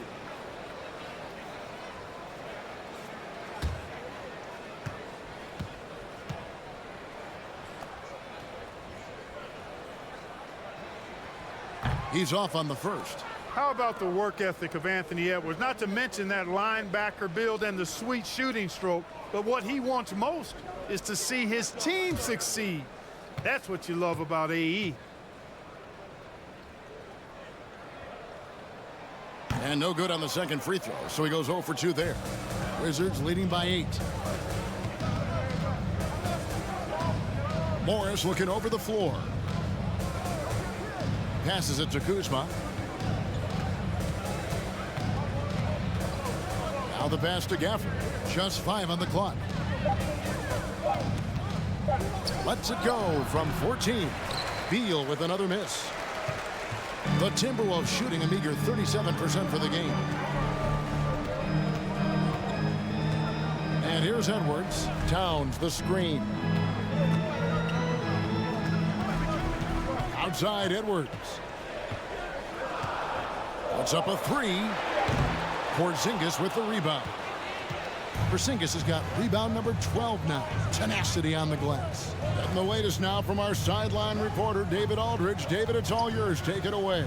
He's off on the first. How about the work ethic of Anthony Edwards? Not to mention that linebacker build and the sweet shooting stroke. But what he wants most is to see his team succeed. That's what you love about AE. And no good on the second free throw, so he goes 0 for 2 there. Wizards leading by 8. Morris looking over the floor. Passes it to Kuzma. Now the pass to Gafford. Just 5 on the clock. Lets it go from 14. Beal with another miss. The Timberwolves shooting a meager 37% for the game. And here's Edwards. Towns the screen. Outside Edwards. Puts up a 3. Porzingis with the rebound. Porzingis has got rebound number 12 now. Tenacity on the glass. And the latest now from our sideline reporter, David Aldridge. David, it's all yours. Take it away.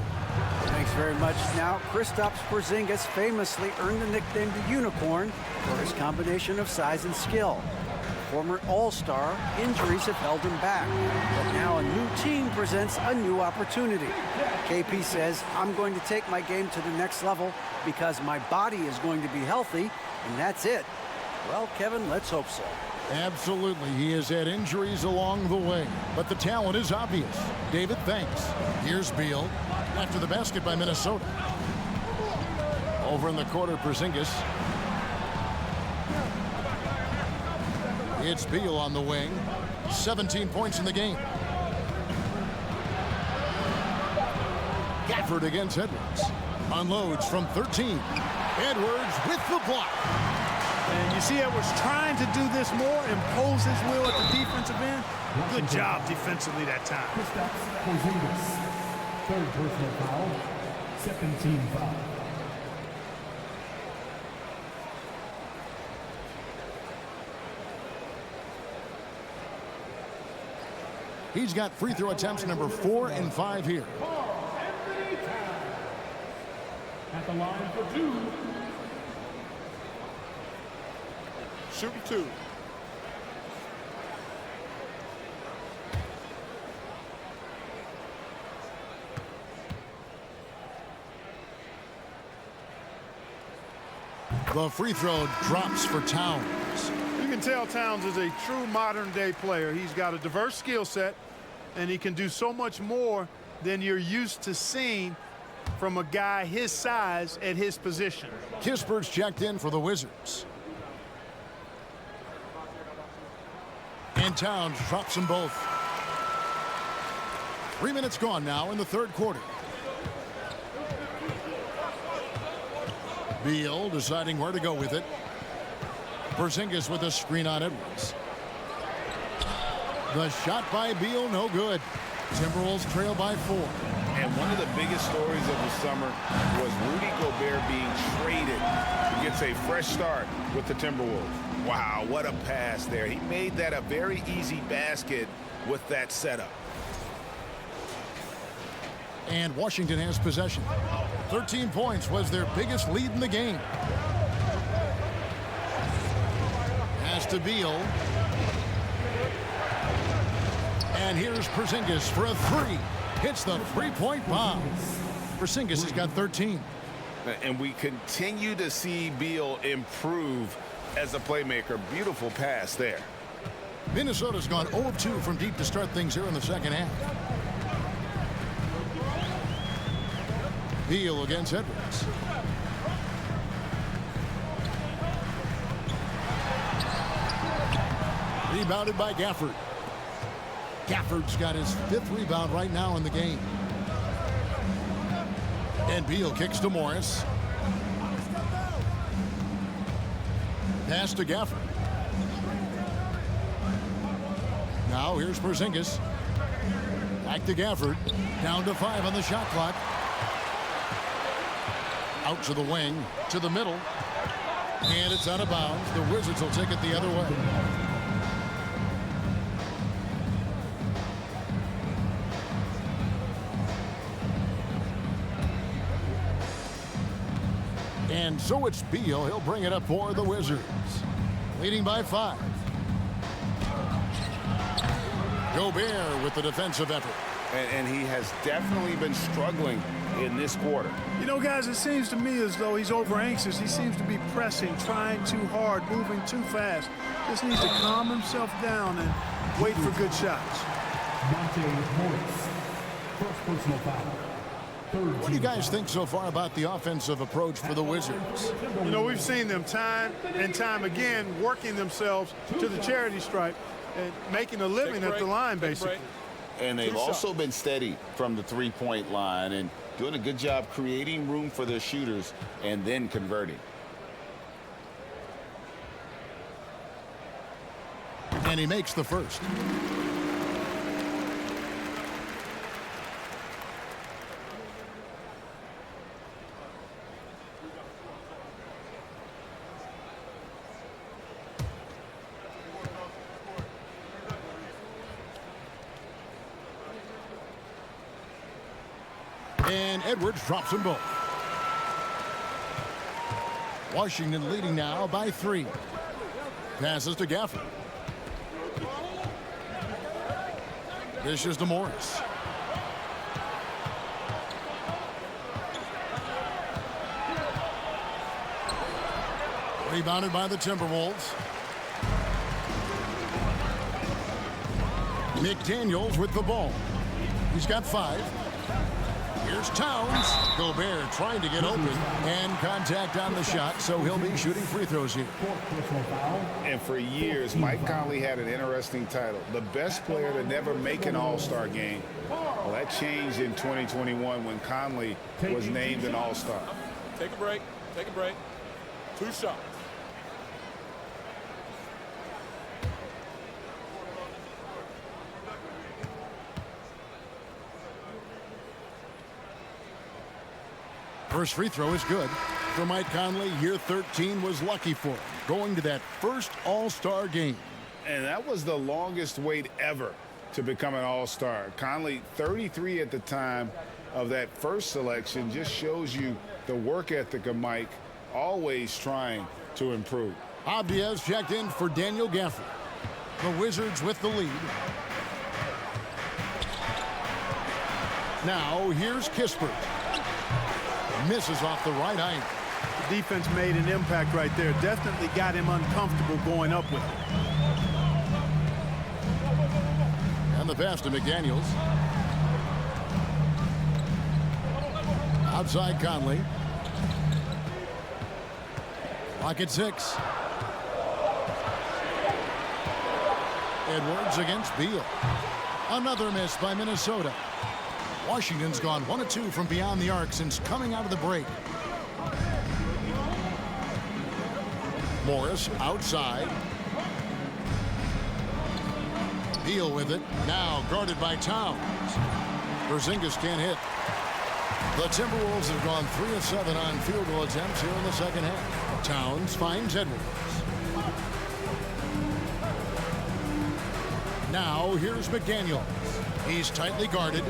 Thanks very much. Now, Kristaps Porzingis famously earned the nickname the Unicorn for his combination of size and skill. Former All-Star, injuries have held him back. But now a new team presents a new opportunity. KP says, I'm going to take my game to the next level because my body is going to be healthy, and that's it. Well, Kevin, let's hope so. Absolutely. He has had injuries along the way, but the talent is obvious. David, thanks. Here's Beal after the basket by Minnesota. Over in the quarter, Porzingis. It's Beal on the wing. 17 points in the game. Gafford against Edwards. Unloads from 13. Edwards with the block. And you see Edwards trying to do this more, impose his will at the defensive end. Good job defensively that time. Kristaps Porzingis, third personal foul, second team foul. He's got free throw attempts number 4 and 5 here. At the line for 2. Shooting 2. The free throw drops for Towns. You can tell Towns is a true modern-day player. He's got a diverse skill set, and he can do so much more than you're used to seeing from a guy his size at his position. Kispert's checked in for the Wizards. And Towns drops them both. 3 minutes gone now in the third quarter. Beal deciding where to go with it. Porzingis with a screen on Edwards. The shot by Beal, no good. Timberwolves trail by 4. And one of the biggest stories of the summer was Rudy Gobert being traded. He gets a fresh start with the Timberwolves. Wow, what a pass there. He made that a very easy basket with that setup. And Washington has possession. 13 points was their biggest lead in the game. Pass to Beal. And here's Porzingis for a 3. Hits the three-point bomb. Porzingis has got 13. And we continue to see Beal improve as a playmaker. Beautiful pass there. Minnesota's gone 0 of 2 from deep to start things here in the second half. Beal against Edwards. Rebounded by Gafford. Gafford's got his 5th rebound right now in the game. And Beal kicks to Morris. Pass to Gafford. Now here's Porzingis. Back to Gafford. Down to 5 on the shot clock. Out to the wing, to the middle. And it's out of bounds. The Wizards will take it the other way. And so it's Beal. He'll bring it up for the Wizards. Leading by 5. Gobert with the defensive effort. And he has definitely been struggling in this quarter. You know, guys, it seems to me as though he's over anxious. He seems to be pressing, trying too hard, moving too fast. Just needs to calm himself down and wait for good shots. Monte Morris, first personal foul. What do you guys think so far about the offensive approach for the Wizards? You know, we've seen them time and time again working themselves to the charity stripe and making a living at the line, basically. And they've also been steady from the three-point line and doing a good job creating room for their shooters and then converting. And he makes the first. And Edwards drops them both. Washington leading now by 3. Passes to Gafford. Dishes to Morris. Rebounded by the Timberwolves. McDaniels with the ball. He's got 5. Here's Towns. Gobert trying to get open, and contact on the shot, so he'll be shooting free throws here. And for years, Mike Conley had an interesting title, the best player to never make an All-Star game. Well, that changed in 2021 when Conley was named an All-Star. Take a break. Take a break. 2 shots. First free throw is good. For Mike Conley, year 13 was lucky for him, going to that first All-Star game. And that was the longest wait ever to become an All-Star. Conley, 33 at the time of that first selection, just shows you the work ethic of Mike, always trying to improve. Abdias checked in for Daniel Gafford. The Wizards with the lead. Now here's Kispert. Misses off the right eye. The defense made an impact right there. Definitely got him uncomfortable going up with it. And the pass to McDaniels. Outside Conley. Clock at 6. Edwards against Beal. Another miss by Minnesota. Washington's gone 1 of 2 from beyond the arc since coming out of the break. Morris outside. Beal with it. Now guarded by Towns. Porzingis can't hit. The Timberwolves have gone 3 of 7 on field goal attempts here in the second half. Towns finds Edwards. Now here's McDaniels. He's tightly guarded.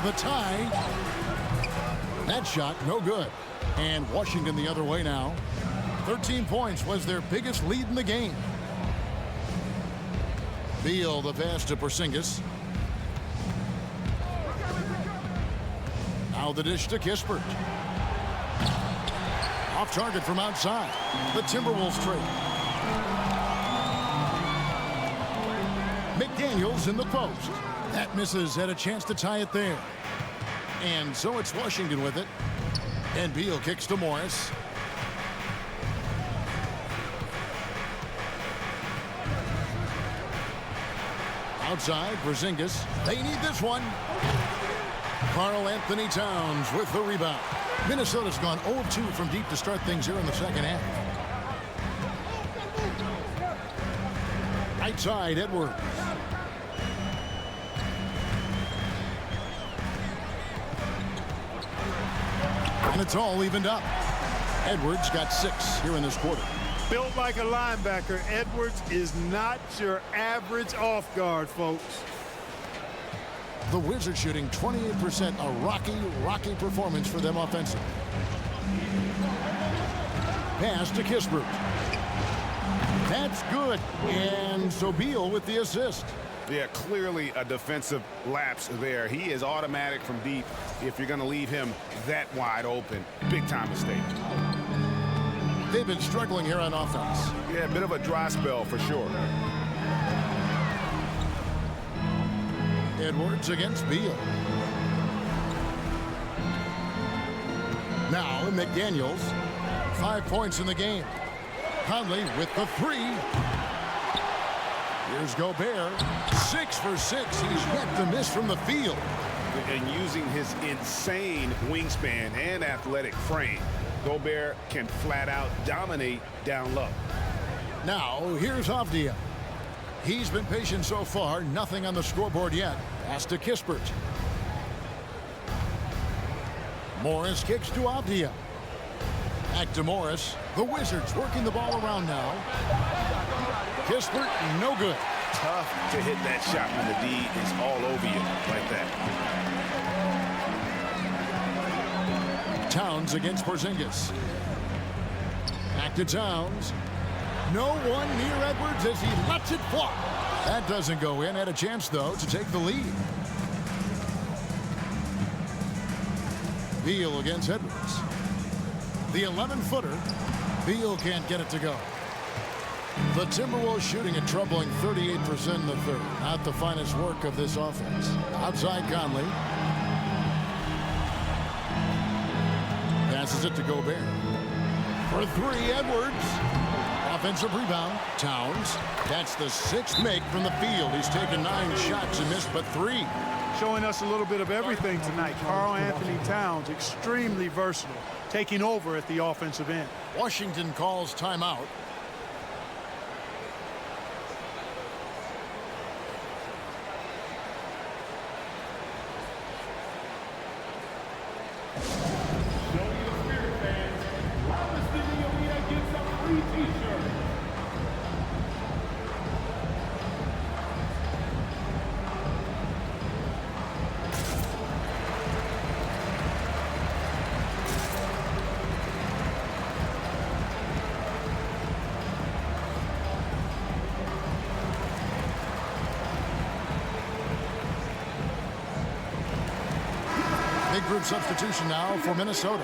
The tie. That shot no good. And Washington the other way now. 13 points was their biggest lead in the game. Beal the pass to Porzingis. Now the dish to Kispert. Off target from outside. The Timberwolves trade. McDaniels in the post. That misses. Had a chance to tie it there. And so it's Washington with it. And Beal kicks to Morris. Outside, Porzingis. They need this one. Karl Anthony Towns with the rebound. Minnesota's gone 0 of 2 from deep to start things here in the second half. Right side, Edwards. And it's all evened up. Edwards got 6 here in this quarter. Built like a linebacker, Edwards is not your average off guard, folks. The Wizards shooting 28%, a rocky performance for them offensively. Pass to Kispert. That's good. And so Beal with the assist. Yeah, clearly a defensive lapse there. He is automatic from deep if you're going to leave him that wide open. Big time mistake. They've been struggling here on offense. Yeah, a bit of a dry spell for sure. Edwards against Beal. Now McDaniels. 5 points in the game. Conley with the three. Here's Gobert. 6 for 6. He's yet to miss from the field. And using his insane wingspan and athletic frame, Gobert can flat out dominate down low. Now here's Avdia. He's been patient so far. Nothing on the scoreboard yet. Pass to Kispert. Morris kicks to Avdia. Back to Morris. The Wizards working the ball around now. Kispert, no good. Tough to hit that shot when the D is all over you like that. Towns against Porzingis. Back to Towns. No one near Edwards as he lets it fly. That doesn't go in. Had a chance, though, to take the lead. Beal against Edwards. The 11-footer. Beal can't get it to go. The Timberwolves shooting a troubling 38% in the third. Not the finest work of this offense. Outside Conley. Passes it to Gobert. For three, Edwards. Offensive rebound. Towns. That's the 6th make from the field. He's taken 9 shots and missed but 3. Showing us a little bit of everything tonight. Karl Anthony Towns, extremely versatile, taking over at the offensive end. Washington calls timeout. Big group substitution now for Minnesota.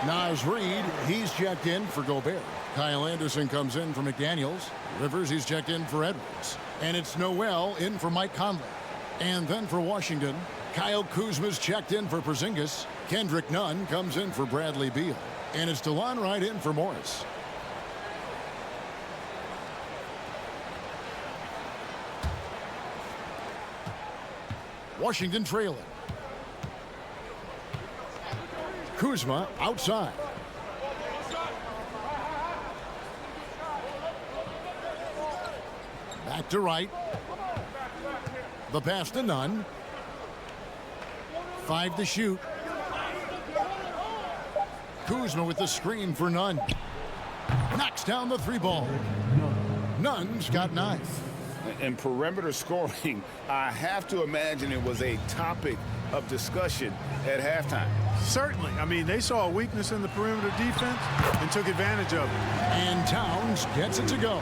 Naz Reid, he's checked in for Gobert. Kyle Anderson comes in for McDaniels. Rivers, he's checked in for Edwards. And it's Noel in for Mike Conley. And then for Washington, Kyle Kuzma's checked in for Porzingis. Kendrick Nunn comes in for Bradley Beal. And it's DeLon Wright in for Morris. Washington trailing. Kuzma outside. Back to Wright. The pass to Nunn. 5 to shoot. Kuzma with the screen for Nunn. Knocks down the 3 ball. Nunn's got 9. And perimeter scoring, I have to imagine it was a topic of discussion at halftime. Certainly. I mean, they saw a weakness in the perimeter defense and took advantage of it. And Towns gets it to go.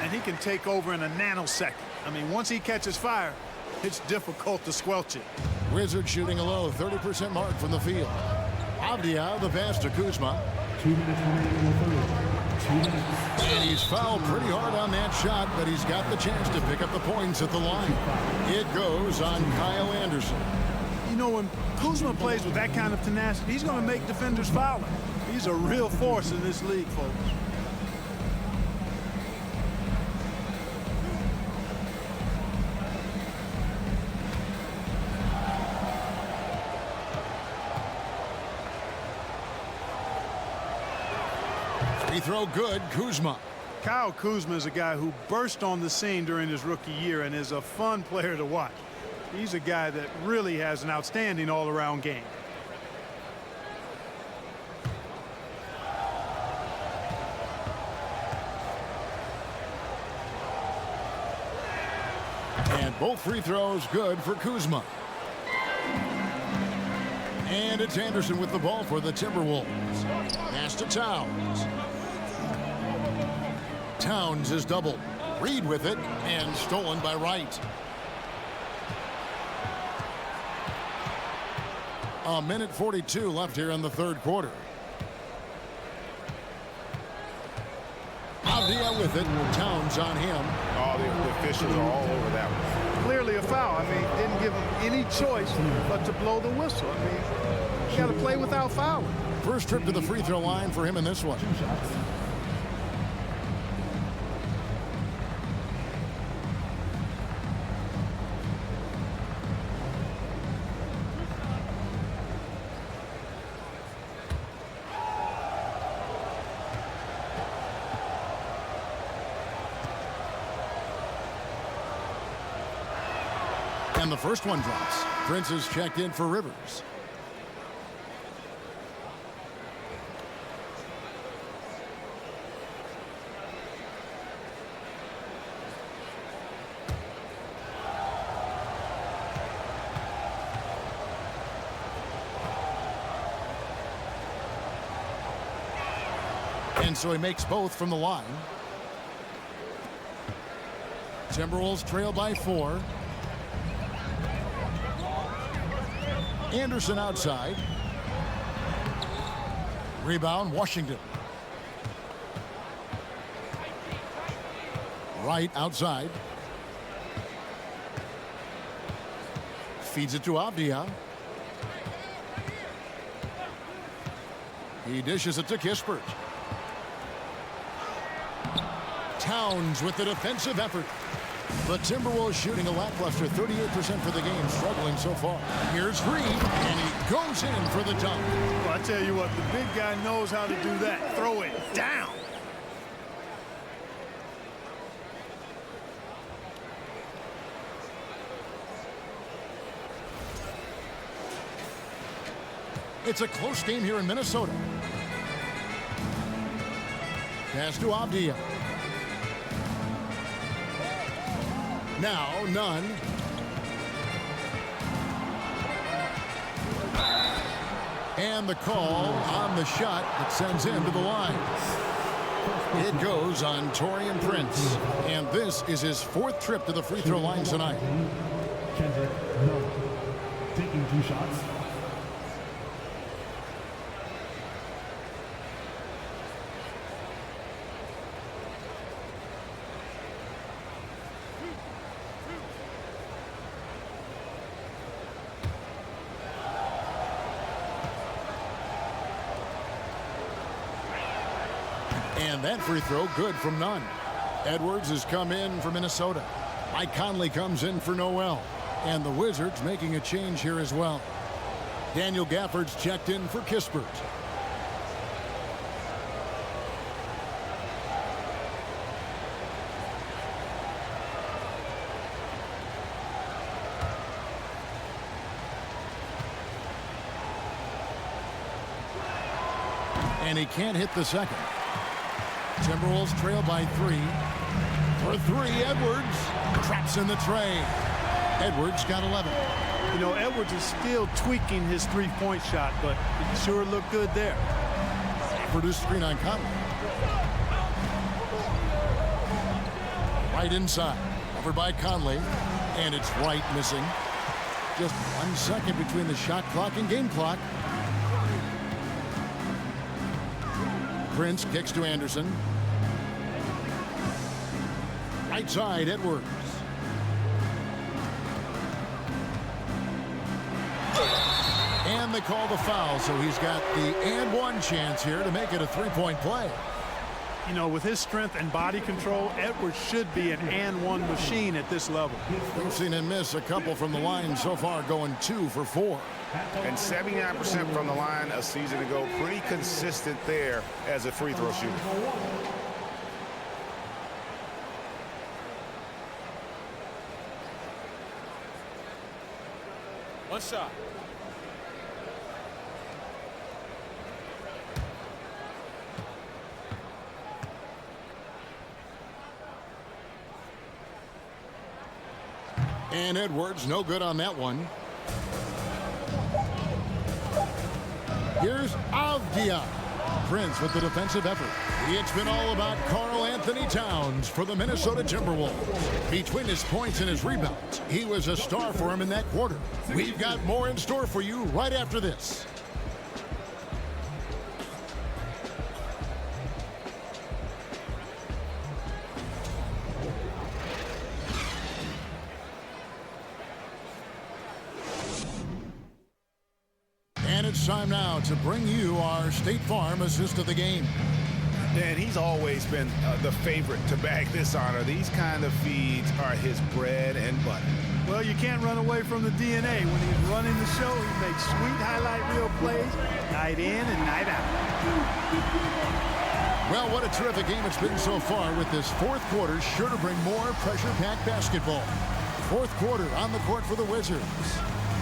And he can take over in a nanosecond. I mean, once he catches fire, it's difficult to squelch it. Wizards shooting a low 30% mark from the field. Avdia, the pass to Kuzma. 2 minutes remaining in the third. 2 minutes. And he's fouled pretty hard on that shot, but he's got the chance to pick up the points at the line. It goes on Kyle Anderson. You know, when Kuzma plays with that kind of tenacity, he's going to make defenders foul him. He's a real force in this league, folks. Free throw good, Kuzma. Kyle Kuzma is a guy who burst on the scene during his rookie year and is a fun player to watch. He's a guy that really has an outstanding all-around game. And both free throws good for Kuzma. And it's Anderson with the ball for the Timberwolves. Pass to Towns. Towns is doubled. Reid with it and stolen by Wright. A minute 42 left here in the third quarter. Avdia with it. Towns on him. Oh, the officials are all over that one. Clearly a foul. I mean, didn't give him any choice but to blow the whistle. I mean, you got to play without fouling. First trip to the free throw line for him in this one. And the first one drops. Prince is checked in for Rivers. And so he makes both from the line. Timberwolves trail by 4. Anderson outside. Rebound, Washington. Wright outside. Feeds it to Avdia. He dishes it to Kispert. Towns with the defensive effort. The Timberwolves shooting a lackluster 38% for the game, struggling so far. Here's Green, and he goes in for the dunk. Well, I tell you what, the big guy knows how to do that. Throw it down. It's a close game here in Minnesota. Pass to Avdia. Now, none. And the call on the shot that sends him to the line. It goes on Taurean Prince. And this is his 4th trip to the free throw line tonight. Kendrick Nunn, taking 2 shots. And that free throw good from Nunn. Edwards has come in for Minnesota. Mike Conley comes in for Noel. And the Wizards making a change here as well. Daniel Gafford's checked in for Kispert. And he can't hit the second. Timberwolves trail by 3. For 3, Edwards traps in the tray. Edwards got 11. You know, Edwards is still tweaking his three-point shot, but it sure looked good there. Produced screen on Conley. Right inside. Covered by Conley. And it's Wright missing. Just 1 second between the shot clock and game clock. Prince kicks to Anderson. Right side, Edwards. And they call the foul, so he's got the and one chance here to make it a 3-point play. You know, with his strength and body control, Edwards should be an and one machine at this level. We've seen him miss a couple from the line so far, going 2 for 4. And 79% from the line a season ago. Pretty consistent there as a free throw shooter. One shot. And Edwards, no good on that one. Here's Avdia. Prince with the defensive effort. It's been all about Karl Anthony Towns for the Minnesota Timberwolves. Between his points and his rebounds, he was a star for him in that quarter. We've got more in store for you right after this. it's time now to bring you our State Farm assist of the game. And he's always been the favorite to bag this honor. These kind of feeds are his bread and butter. Well, you can't run away from the DNA. When he's running the show, he makes sweet highlight reel plays night in and night out. Well, what a terrific game it's been so far, with this fourth quarter sure to bring more pressure-packed basketball. Fourth quarter on the court for the Wizards.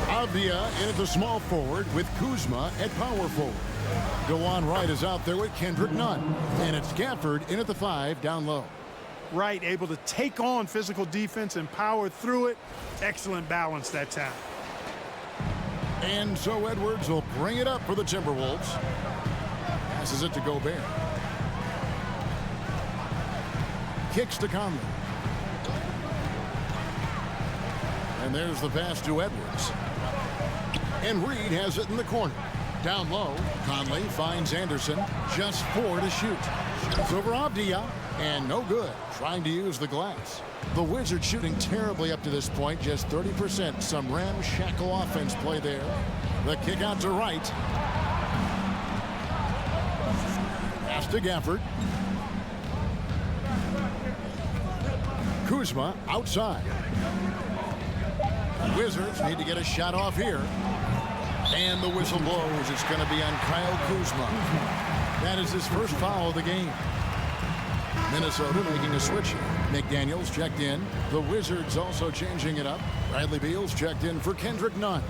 Avdia in at the small forward with Kuzma at power forward. DeJuan Wright is out there with Kendrick Nunn. And it's Gafford in at the 5 down low. Wright able to take on physical defense and power through it. Excellent balance that time. And so Edwards will bring it up for the Timberwolves. Passes it to Gobert. Kicks to Conley. And there's the pass to Edwards. And Reed has it in the corner. Down low, Conley finds Anderson. Just 4 to shoot. It's over Avdia. And no good. Trying to use the glass. The Wizards shooting terribly up to this point. Just 30%. Some ramshackle offense play there. The kick out to Wright. Pass to Gafford. Kuzma outside. Wizards need to get a shot off here. And the whistle blows. It's going to be on Kyle Kuzma. That is his first foul of the game. Minnesota making a switch here. McDaniels checked in. The Wizards also changing it up. Bradley Beal's checked in for Kendrick Nunn.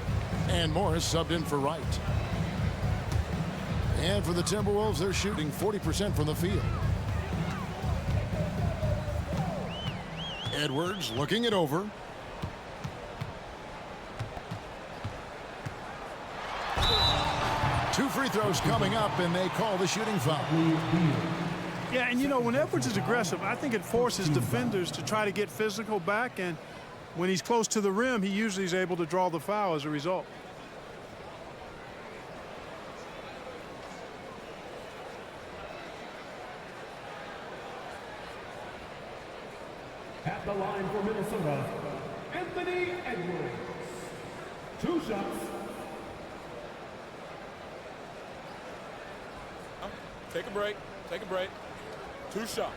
And Morris subbed in for Wright. And for the Timberwolves, they're shooting 40% from the field. Edwards looking it over. Two free throws coming up, and they call the shooting foul. Yeah, and you know, when Edwards is aggressive, I think it forces defenders to try to get physical back, and when he's close to the rim, he usually is able to draw the foul as a result. At the line for Minnesota, Anthony Edwards. 2 shots. Take a break. Take a break. 2 shots.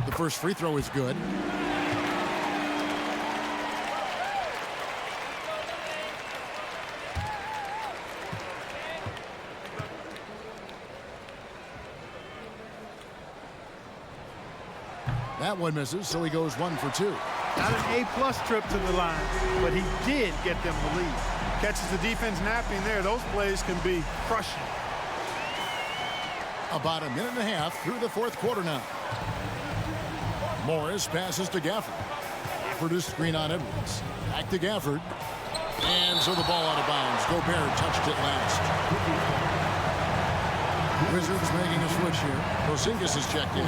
The first free throw is good. That one misses, so he goes 1 for 2. Not an A-plus trip to the line, but he did get them the lead. Catches the defense napping there. Those plays can be crushing. About a minute and a half through the fourth quarter now. Morris passes to Gafford. Gafford is screen on Edwards. Back to Gafford. And so the ball out of bounds. Gobert touched it last. Wizards making a switch here. Porzingis is checked in.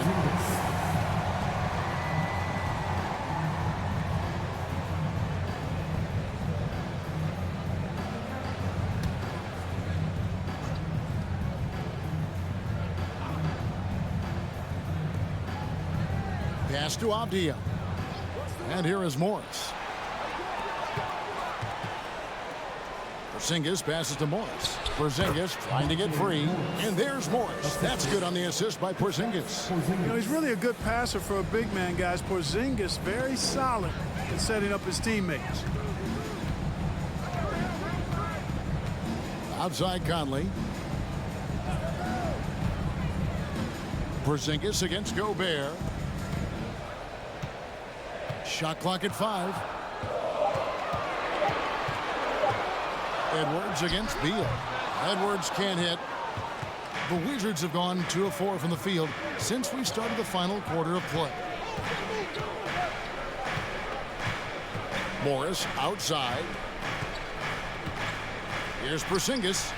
Pass to Avdia. And here is Morris. Porzingis passes to Morris. Porzingis trying to get free. And there's Morris. That's good on the assist by Porzingis. You know, he's really a good passer for a big man, guys. Porzingis very solid in setting up his teammates. Outside Conley. Porzingis against Gobert. Shot clock at 5. Edwards against Beal. Edwards can't hit. The Wizards have gone 2 of 4 from the field since we started the final quarter of play. Morris outside. Here's Porzingis.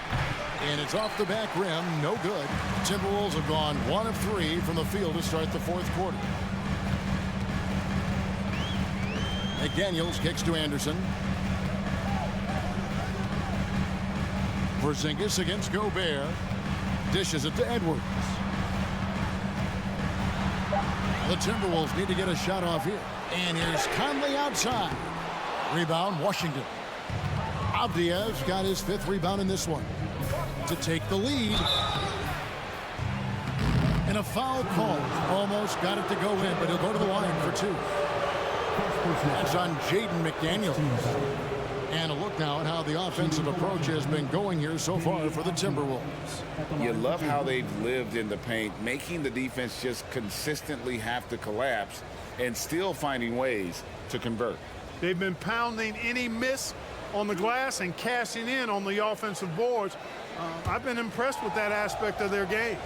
And it's off the back rim. No good. Timberwolves have gone 1 of 3 from the field to start the fourth quarter. McDaniels kicks to Anderson. Porzingis against Gobert. Dishes it to Edwards. The Timberwolves need to get a shot off here. And here's Conley outside. Rebound, Washington. Avdiev's got his 5th rebound in this one to take the lead. And a foul call. Almost got it to go in, but he'll go to the line for 2. That's on Jaden McDaniels. And a look now at how the offensive approach has been going here so far for the Timberwolves. You love how they've lived in the paint, making the defense just consistently have to collapse and still finding ways to convert. They've been pounding any miss on the glass and cashing in on the offensive boards. I've been impressed with that aspect of their game.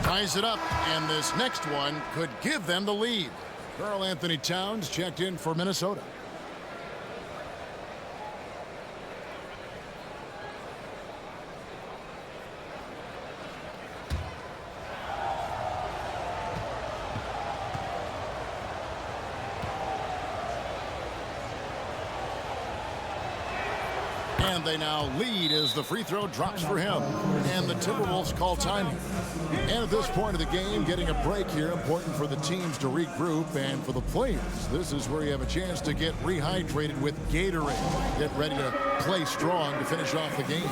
Ties it up, and this next one could give them the lead. Karl Anthony Towns checked in for Minnesota. And they now lead as the free throw drops for him. And the Timberwolves call time. And at this point of the game, getting a break here, important for the teams to regroup. And for the players, this is where you have a chance to get rehydrated with Gatorade. Get ready to play strong to finish off the game.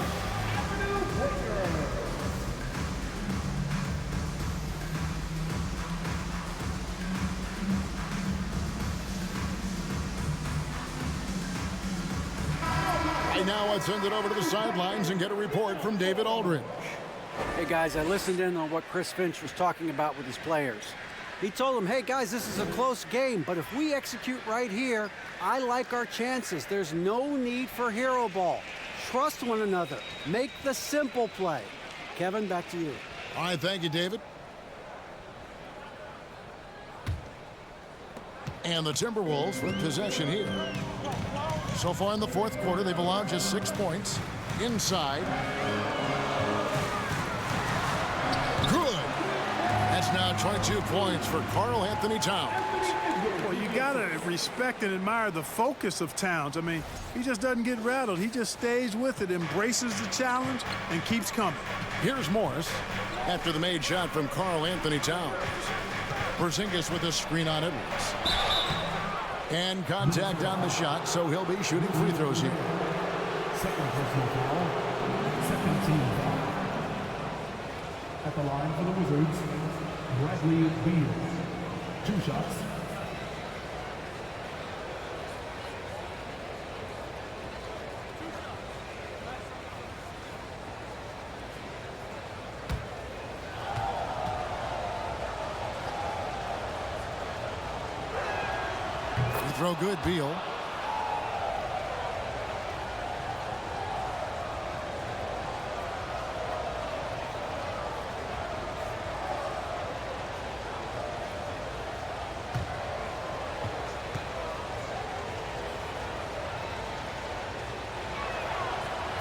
Now let's send it over to the sidelines and get a report from David Aldridge. Hey, guys, I listened in on what Chris Finch was talking about with his players. He told them, hey, guys, this is a close game, but if we execute right here, I like our chances. There's no need for hero ball. Trust one another. Make the simple play. Kevin, back to you. All right, thank you, David. And the Timberwolves with possession here. So far in the 4th quarter, they've allowed just 6 points. Inside. Good. That's now 22 points for Karl Anthony Towns. Well, you got to respect and admire the focus of Towns. I mean, he just doesn't get rattled. He just stays with it, embraces the challenge, and keeps coming. Here's Morris after the made shot from Karl Anthony Towns. Porzingis with a screen on Edwards. And contact on the shot, so he'll be shooting free throws here. Second personal foul. Second team foul. At the line for the Wizards, Bradley Beal. 2 shots. Throw good, Beal.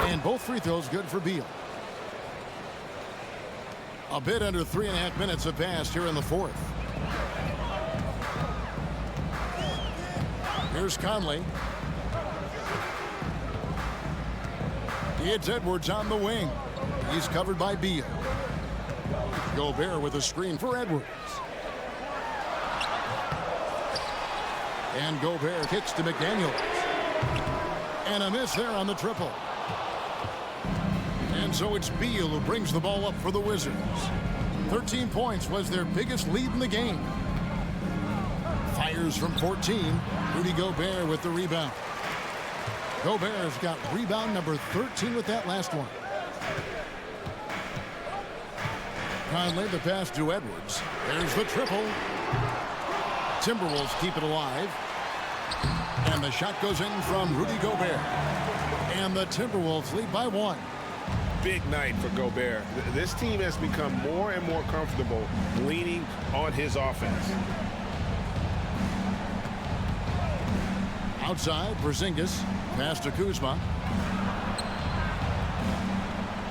And both free throws good for Beal. A bit under 3.5 minutes have passed here in the 4th. Here's Conley. It's Edwards on the wing. He's covered by Beal. Gobert with a screen for Edwards. And Gobert kicks to McDaniels. And a miss there on the triple. And so it's Beal who brings the ball up for the Wizards. 13 points was their biggest lead in the game. Fires from 14. Rudy Gobert with the rebound. Gobert's got rebound number 13 with that last one. Conley the pass to Edwards. There's the triple. Timberwolves keep it alive. And the shot goes in from Rudy Gobert. And the Timberwolves lead by 1. Big night for Gobert. This team has become more and more comfortable leaning on his offense. Outside, Porzingis. Pass to Kuzma.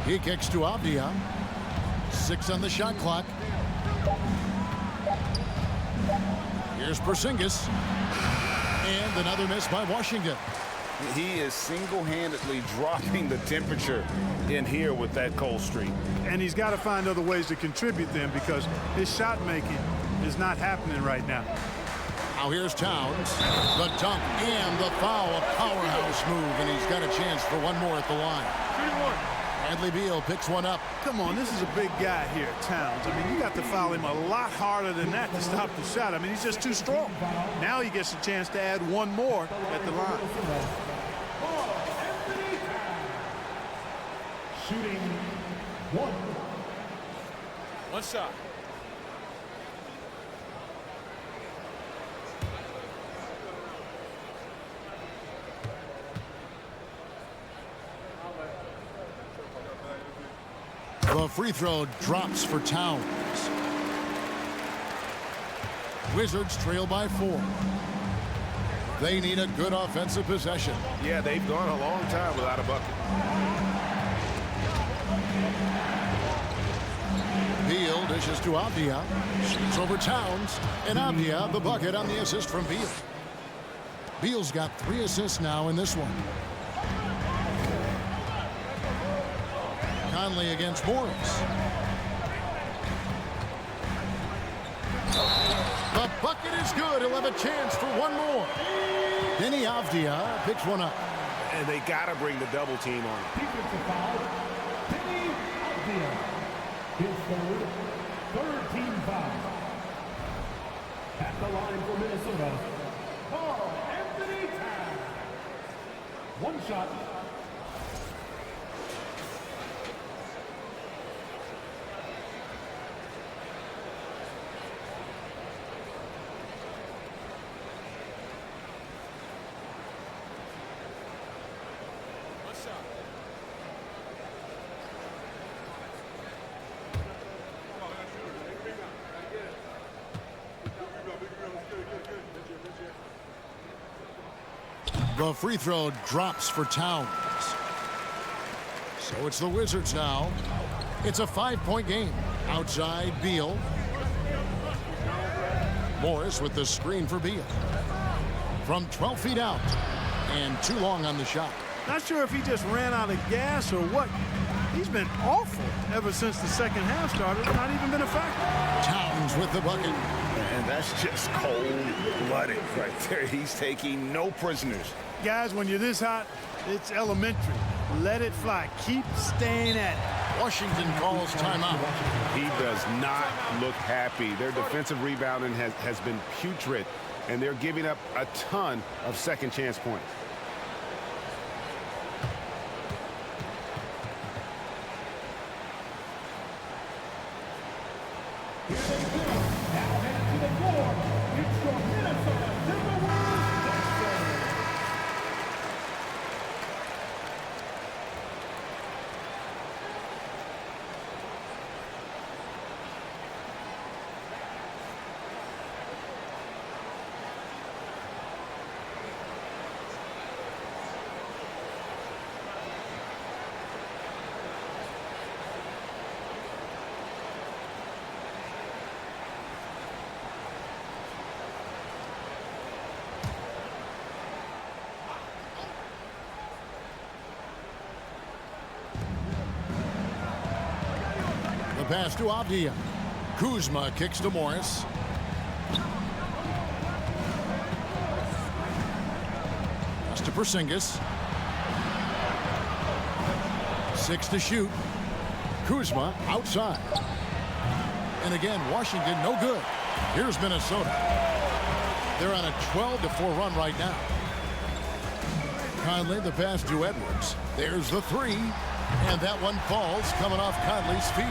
He kicks to Avdia. 6 on the shot clock. Here's Porzingis. And another miss by Washington. He is single-handedly dropping the temperature in here with that cold streak. And he's got to find other ways to contribute then, because his shot making is not happening right now. Now here's Towns. The dunk and the foul. A powerhouse move, and he's got a chance for one more at the line. Bradley Beal picks one up. Come on, this is a big guy here, Towns. I mean, you got to foul him a lot harder than that to stop the shot. I mean, he's just too strong. Now he gets a chance to add one more at the line. Shooting one. One shot. The free throw drops for Towns. Wizards trail by 4. They need a good offensive possession. Yeah, they've gone a long time without a bucket. Beal dishes to Avdia. Shoots over Towns. And Avdia the bucket on the assist from Beal. Beal's got 3 assists now in this one. Conley against Morris. The bucket is good. He'll have a chance for one more. Denny Avdia picks one up. And they got to bring the double team on him. Defensive foul. Penny Avdia. His third team foul. At the line for Minnesota, Carl Anthony Towns. One shot. The free throw drops for Towns. So it's the Wizards now. It's a 5-point game. Outside, Beal. Morris with the screen for Beal. From 12 feet out. And too long on the shot. Not sure if he just ran out of gas or what. He's been awful ever since the second half started. Not even been a factor. Towns with the bucket. And that's just cold-blooded right there. He's taking no prisoners. Guys, when you're this hot, it's elementary. Let it fly. Keep staying at it. Washington calls timeout. He does not look happy. Their defensive rebounding has been putrid, and they're giving up a ton of second chance points. Here they go. Now headed to the floor. It's your Minnesota Timberwolves. The pass to Avdia. Kuzma kicks to Morris. Pass to Porzingis. 6 to shoot. Kuzma outside. And again, Washington no good. Here's Minnesota. They're on a 12-4 run right now. Conley the pass to Edwards. There's the 3. And that one falls coming off Conley's feet.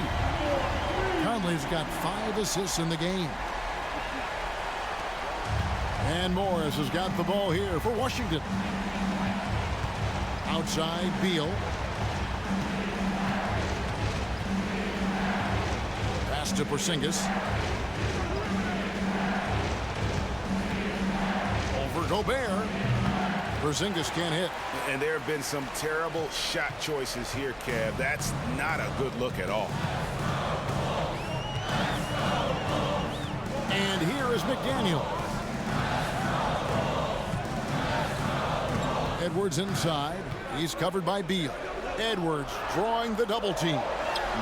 Conley's got 5 assists in the game. And Morris has got the ball here for Washington. Outside, Beal. Pass to Porzingis. Over Gobert. Porzingis can't hit. And there have been some terrible shot choices here, Kev. That's not a good look at all. And here is McDaniel. Edwards inside. He's covered by Beal. Edwards drawing the double team.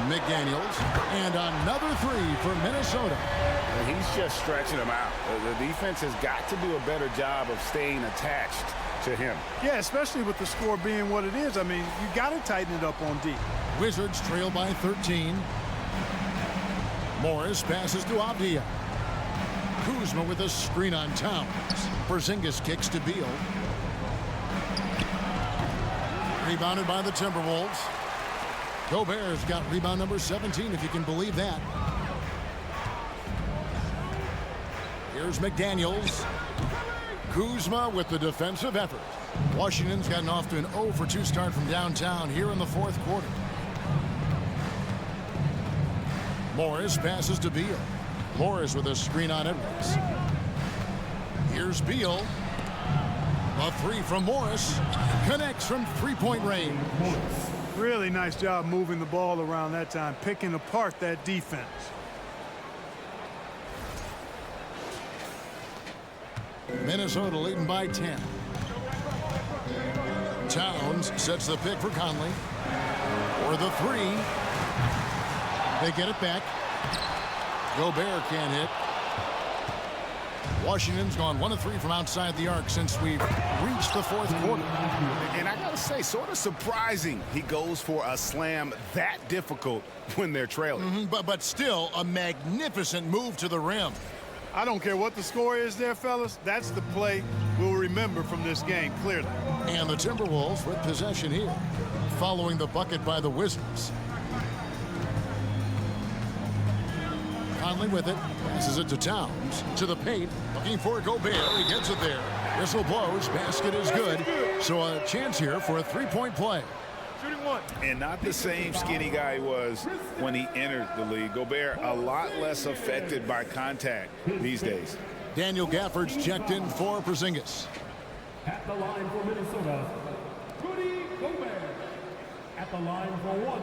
McDaniels, and another three for Minnesota. And he's just stretching them out. The defense has got to do a better job of staying attached to him. Yeah, especially with the score being what it is. I mean, you got to tighten it up on D. Wizards trail by 13. Morris passes to Avdia. Kuzma with a screen on Towns. Porzingis kicks to Beal. Rebounded by the Timberwolves. Gobert's got rebound number 17, if you can believe that. Here's McDaniels. Kuzma with the defensive effort. Washington's gotten off to an 0 for 2 start from downtown here in the fourth quarter. Morris passes to Beal. Morris with a screen on Edwards. Here's Beal. A three from Morris. Connects from three-point range. Really nice job moving the ball around that time, picking apart that defense. Minnesota leading by 10. Towns sets the pick for Conley. For the three. They get it back. Gobert can't hit. Washington's gone 1 of 3 from outside the arc since we've reached the fourth quarter. And I gotta say, sort of surprising he goes for a slam that difficult when they're trailing. But still a magnificent move to the rim. I don't care what the score is there, fellas. That's the play we'll remember from this game, clearly. And the Timberwolves with possession here, following the bucket by the Wizards. Conley with it, passes it to Towns, to the paint, looking for Gobert. He gets it there. Whistle blows, basket is good. So a chance here for a three-point play. Shooting one. And not the same skinny guy he was when he entered the league. Gobert a lot less affected by contact these days. Daniel Gafford's checked in for Porzingis. At the line for Minnesota, Rudy Gobert. At the line for one.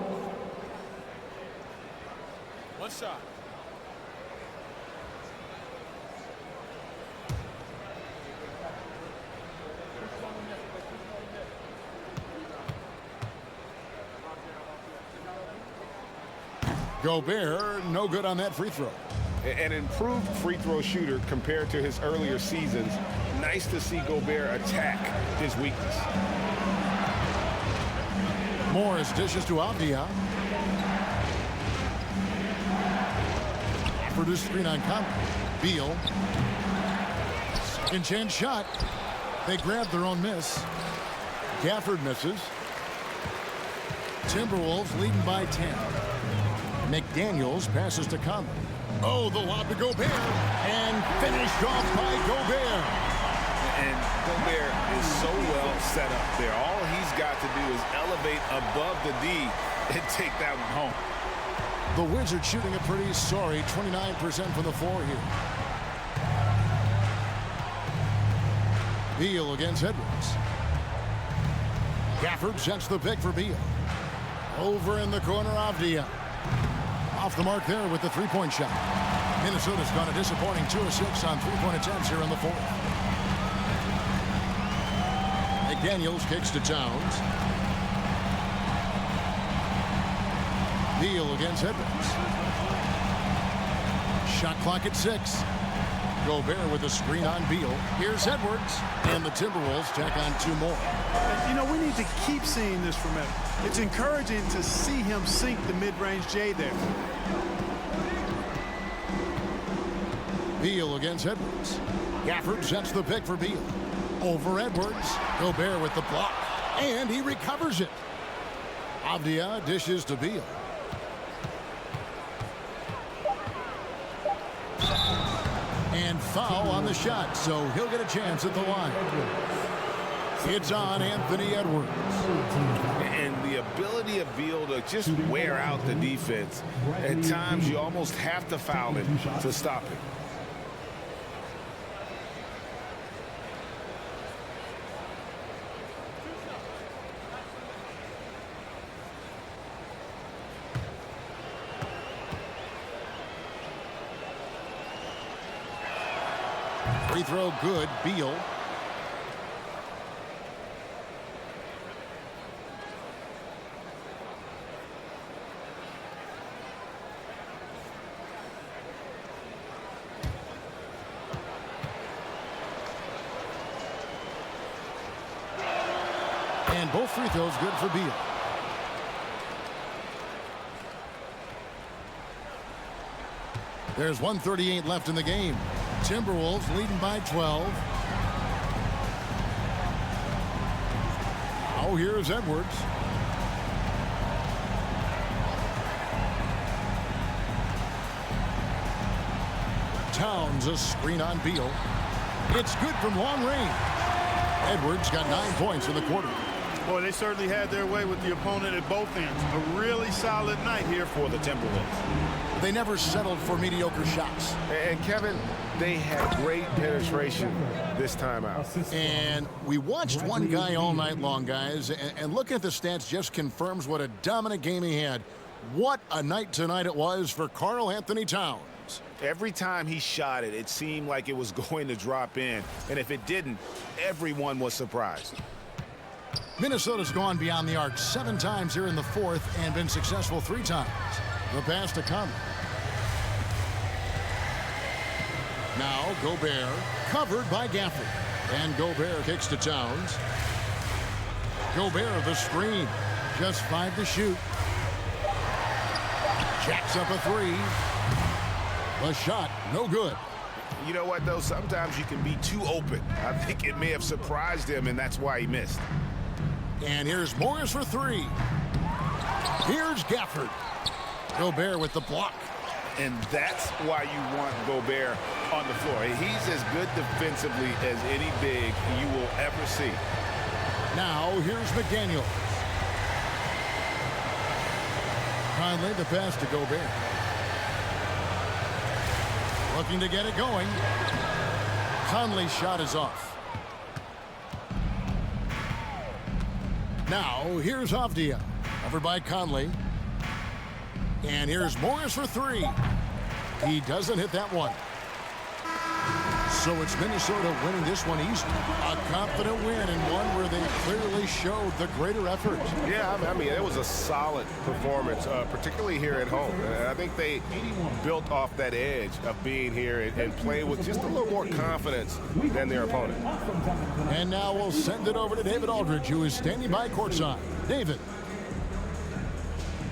One shot. Gobert, no good on that free throw. An improved free throw shooter compared to his earlier seasons. Nice to see Gobert attack his weakness. Morris dishes to Avdia. Produced screen on Conley. Beal. Second chance shot. They grabbed their own miss. Gafford misses. Timberwolves leading by 10. McDaniels passes to Conley. Oh, the lob to Gobert. And finished off by Gobert. And Gobert is so well set up there. All he's got to do is elevate above the D and take that one home. The Wizards shooting a pretty sorry 29% from the floor here. Beal against Edwards. Gafford sets the pick for Beal. Over in the corner, Avdia. Off the mark there with the three-point shot. Minnesota's gone a disappointing 2 of 6 on three-point attempts here in the fourth. McDaniels kicks to Towns. Beal against Edwards. Shot clock at 6. Gobert with a screen on Beal. Here's Edwards. And the Timberwolves tack on 2 more. You know, we need to keep seeing this from him. It's encouraging to see him sink the mid-range J there. Beal against Edwards. Gafford sets the pick for Beal. Over Edwards. Gobert with the block. And he recovers it. Avdia dishes to Beal. And foul on the shot, so he'll get a chance at the line. It's on Anthony Edwards. And the ability of Beal to just wear out the defense. At times, you almost have to foul him to stop it. Free throw good, Beal. And both free throws good for Beal. There's 1:38 left in the game. Timberwolves leading by 12. Now here's Edwards. Towns a screen on Beal. It's good from long range. Edwards got 9 points in the quarter. Boy, they certainly had their way with the opponent at both ends. A really solid night here for the Timberwolves. They never settled for mediocre shots. And Kevin, they had great penetration this time out. And we watched one guy all night long, guys, and looking at the stats just confirms what a dominant game he had. What a night tonight it was for Karl Anthony Towns. Every time he shot it, it seemed like it was going to drop in. And if it didn't, everyone was surprised. Minnesota's gone beyond the arc 7 times here in the fourth and been successful 3 times. The pass to Conley. Now Gobert covered by Gafford. And Gobert kicks to Towns. Gobert the screen. Just 5 to shoot. Jacks up a 3. The shot, no good. You know what, though? Sometimes you can be too open. I think it may have surprised him, and that's why he missed. And here's Morris for 3. Here's Gafford. Gobert with the block. And that's why you want Gobert on the floor. He's as good defensively as any big you will ever see. Now here's McDaniels. Conley the pass to Gobert. Looking to get it going. Conley's shot is off. Now here's Avdia. Covered by Conley. And here's Morris for 3. He doesn't hit that one. So it's Minnesota winning this one easily. A confident win and one where they clearly showed the greater effort. Yeah, I mean, it was a solid performance, particularly here at home. I think they built off that edge of being here and played with just a little more confidence than their opponent. And now we'll send it over to David Aldridge, who is standing by courtside. David.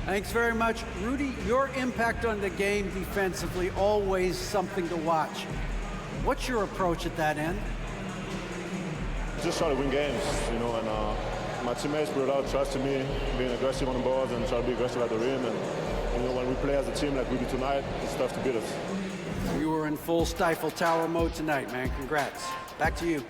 Thanks very much. Rudy, your impact on the game defensively, always something to watch. What's your approach at that end? Just try to win games, you know, and my teammates brought out trust in me, being aggressive on the boards and try to be aggressive at the rim. And you know, when we play as a team like we do tonight, it's tough to beat us. You were in full Stifle Tower mode tonight, man. Congrats. Back to you.